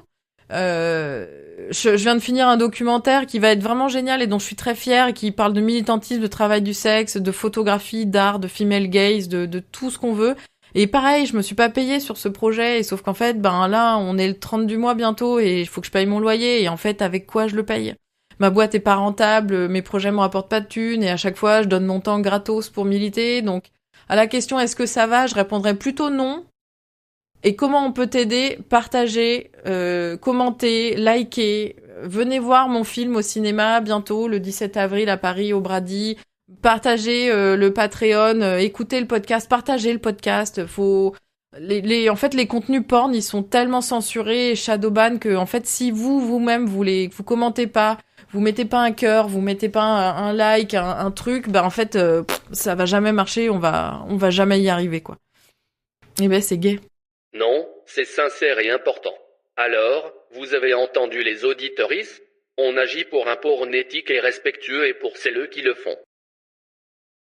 Je viens de finir un documentaire qui va être vraiment génial et dont je suis très fière, et qui parle de militantisme, de travail du sexe, de photographie, d'art, de female gaze, de tout ce qu'on veut. Et pareil, je me suis pas payée sur ce projet, et sauf qu'en fait, ben là, on est le 30 du mois bientôt, et il faut que je paye mon loyer, et en fait, avec quoi je le paye? Ma boîte est pas rentable, mes projets me rapportent pas de thunes, et à chaque fois, je donne mon temps gratos pour militer, donc à la question est-ce que ça va, je répondrais plutôt non. Et comment on peut t'aider? Partager, commenter, liker. Venez voir mon film au cinéma bientôt, le 17 avril à Paris, au Brady. Partagez le Patreon, écoutez le podcast, partagez le podcast. En fait, les contenus porn, ils sont tellement censurés et shadowban que, en fait, si vous-même, vous commentez pas, vous mettez pas un cœur, vous mettez pas un like, un truc, bah en fait, ça va jamais marcher, on va jamais y arriver, quoi. Et ben, c'est gay. Non, c'est sincère et important. Alors, vous avez entendu les auditeuristes? On agit pour un porn éthique et respectueux et pour celles qui le font.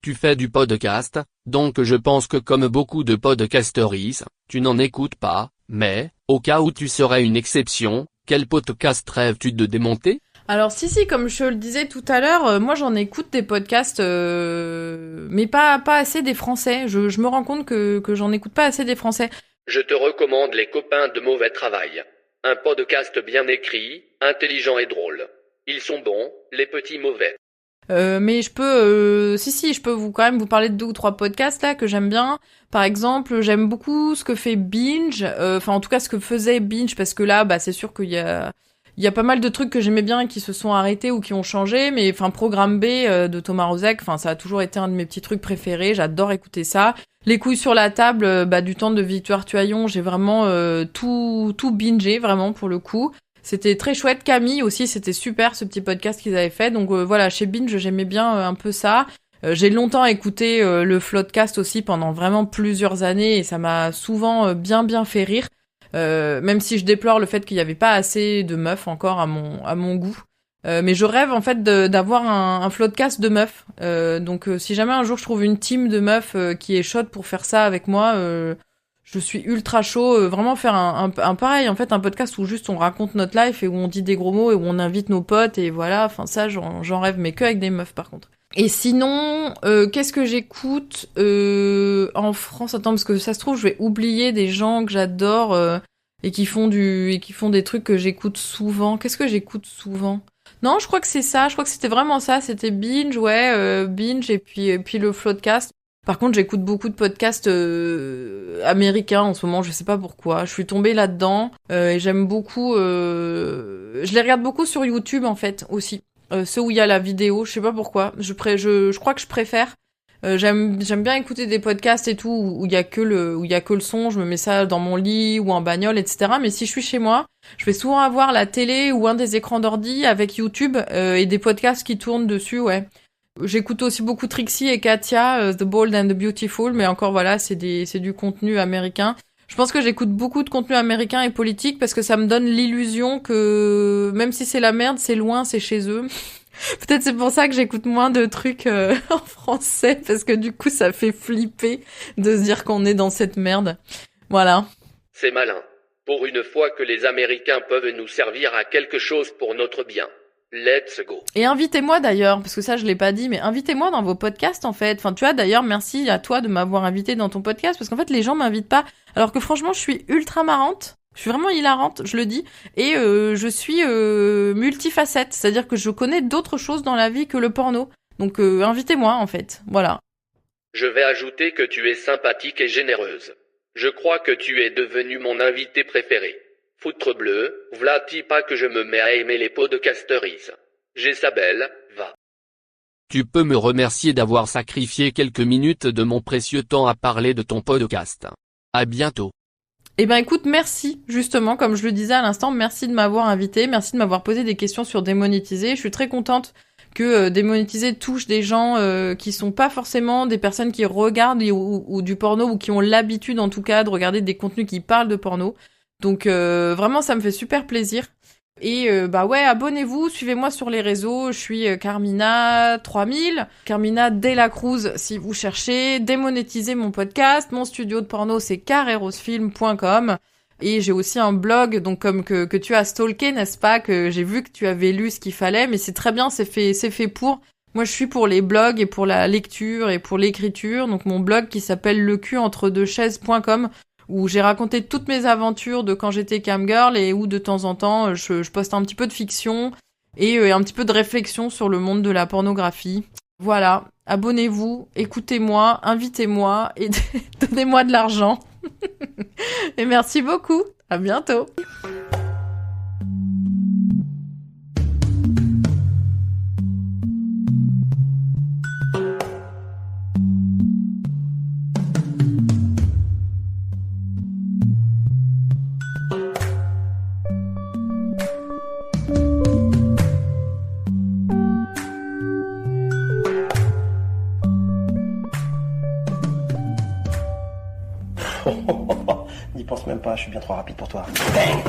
Tu fais du podcast, donc je pense que comme beaucoup de podcasteries, tu n'en écoutes pas, mais, au cas où tu serais une exception, quel podcast rêves-tu de démonter ? Alors si, comme je le disais tout à l'heure, moi j'en écoute des podcasts, mais pas assez des Français. Je me rends compte que j'en écoute pas assez des Français. Je te recommande Les Copains de Mauvais Travail. Un podcast bien écrit, intelligent et drôle. Ils sont bons, les petits mauvais. Mais je peux, je peux quand même vous parler de 2 ou 3 podcasts là que j'aime bien. Par exemple, j'aime beaucoup ce que fait Binge, enfin en tout cas ce que faisait Binge, parce que là, c'est sûr qu'il y a pas mal de trucs que j'aimais bien qui se sont arrêtés ou qui ont changé, mais enfin Programme B de Thomas Rozek, enfin ça a toujours été un de mes petits trucs préférés, j'adore écouter ça. Les couilles sur la table, du temps de Victoire Tuaillon, j'ai vraiment tout bingé vraiment pour le coup. C'était très chouette. Camille aussi, c'était super ce petit podcast qu'ils avaient fait. Donc voilà, chez Binge, j'aimais bien un peu ça. J'ai longtemps écouté le Floodcast aussi pendant vraiment plusieurs années et ça m'a souvent bien fait rire. Même si je déplore le fait qu'il n'y avait pas assez de meufs encore à mon goût. Mais je rêve en fait d'avoir un Floodcast de meufs. Donc si jamais un jour je trouve une team de meufs qui est chaude pour faire ça avec moi, je suis ultra chaud, vraiment faire un pareil, en fait, un podcast où juste on raconte notre life et où on dit des gros mots et où on invite nos potes et voilà, enfin ça, j'en rêve, mais que avec des meufs par contre. Et sinon, qu'est-ce que j'écoute en France? Attends, parce que ça se trouve, je vais oublier des gens que j'adore et qui font des trucs que j'écoute souvent. Qu'est-ce que j'écoute souvent? Non, je crois que c'est ça, je crois que c'était vraiment ça, c'était Binge, Binge et puis le Floodcast. Par contre, j'écoute beaucoup de podcasts américains en ce moment, je sais pas pourquoi. Je suis tombée là-dedans et j'aime beaucoup. Je les regarde beaucoup sur YouTube en fait aussi. Ceux où il y a la vidéo, je sais pas pourquoi. Je crois que je préfère. J'aime bien écouter des podcasts et tout où il y a que le son. Je me mets ça dans mon lit ou en bagnole, etc. Mais si je suis chez moi, je vais souvent avoir la télé ou un des écrans d'ordi avec YouTube et des podcasts qui tournent dessus, ouais. J'écoute aussi beaucoup Trixie et Katia, The Bold and the Beautiful, mais encore voilà, c'est du contenu américain. Je pense que j'écoute beaucoup de contenu américain et politique parce que ça me donne l'illusion que même si c'est la merde, c'est loin, c'est chez eux. Peut-être c'est pour ça que j'écoute moins de trucs en français, parce que du coup ça fait flipper de se dire qu'on est dans cette merde. Voilà. C'est malin. Pour une fois que les Américains peuvent nous servir à quelque chose pour notre bien. Let's go. Et invitez-moi d'ailleurs, parce que ça je l'ai pas dit, mais invitez-moi dans vos podcasts en fait. Enfin tu vois, d'ailleurs merci à toi de m'avoir invité dans ton podcast, parce qu'en fait les gens m'invitent pas, alors que franchement je suis ultra marrante, je suis vraiment hilarante, je le dis, et je suis multifacette, c'est-à-dire que je connais d'autres choses dans la vie que le porno. Donc invitez-moi en fait, voilà. Je vais ajouter que tu es sympathique et généreuse. Je crois que tu es devenue mon invité préféré. Foutre bleu, v'là-t-il pas que je me mets à aimer les podcasteries. Jésabelle, va. Tu peux me remercier d'avoir sacrifié quelques minutes de mon précieux temps à parler de ton podcast. À bientôt. Eh ben écoute, merci, justement, comme je le disais à l'instant, merci de m'avoir invité, merci de m'avoir posé des questions sur Démonétiser. Je suis très contente que Démonétiser touche des gens qui sont pas forcément des personnes qui regardent ou du porno, ou qui ont l'habitude en tout cas de regarder des contenus qui parlent de porno. Donc vraiment ça me fait super plaisir. Et ouais, abonnez-vous, suivez-moi sur les réseaux, je suis Carmina3000, Carmina Dela Cruz si vous cherchez. Démonétiser mon podcast, mon studio de porno c'est carerosfilm.com, et j'ai aussi un blog, donc comme que tu as stalké, n'est-ce pas, que j'ai vu que tu avais lu ce qu'il fallait, mais c'est très bien, c'est fait pour. Moi je suis pour les blogs et pour la lecture et pour l'écriture, donc mon blog qui s'appelle leculentre2chaises.com, où j'ai raconté toutes mes aventures de quand j'étais camgirl et où de temps en temps je poste un petit peu de fiction et un petit peu de réflexion sur le monde de la pornographie. Voilà, abonnez-vous, écoutez-moi, invitez-moi et donnez-moi de l'argent. Et merci beaucoup, à bientôt. N'y pense même pas, je suis bien trop rapide pour toi. Bang!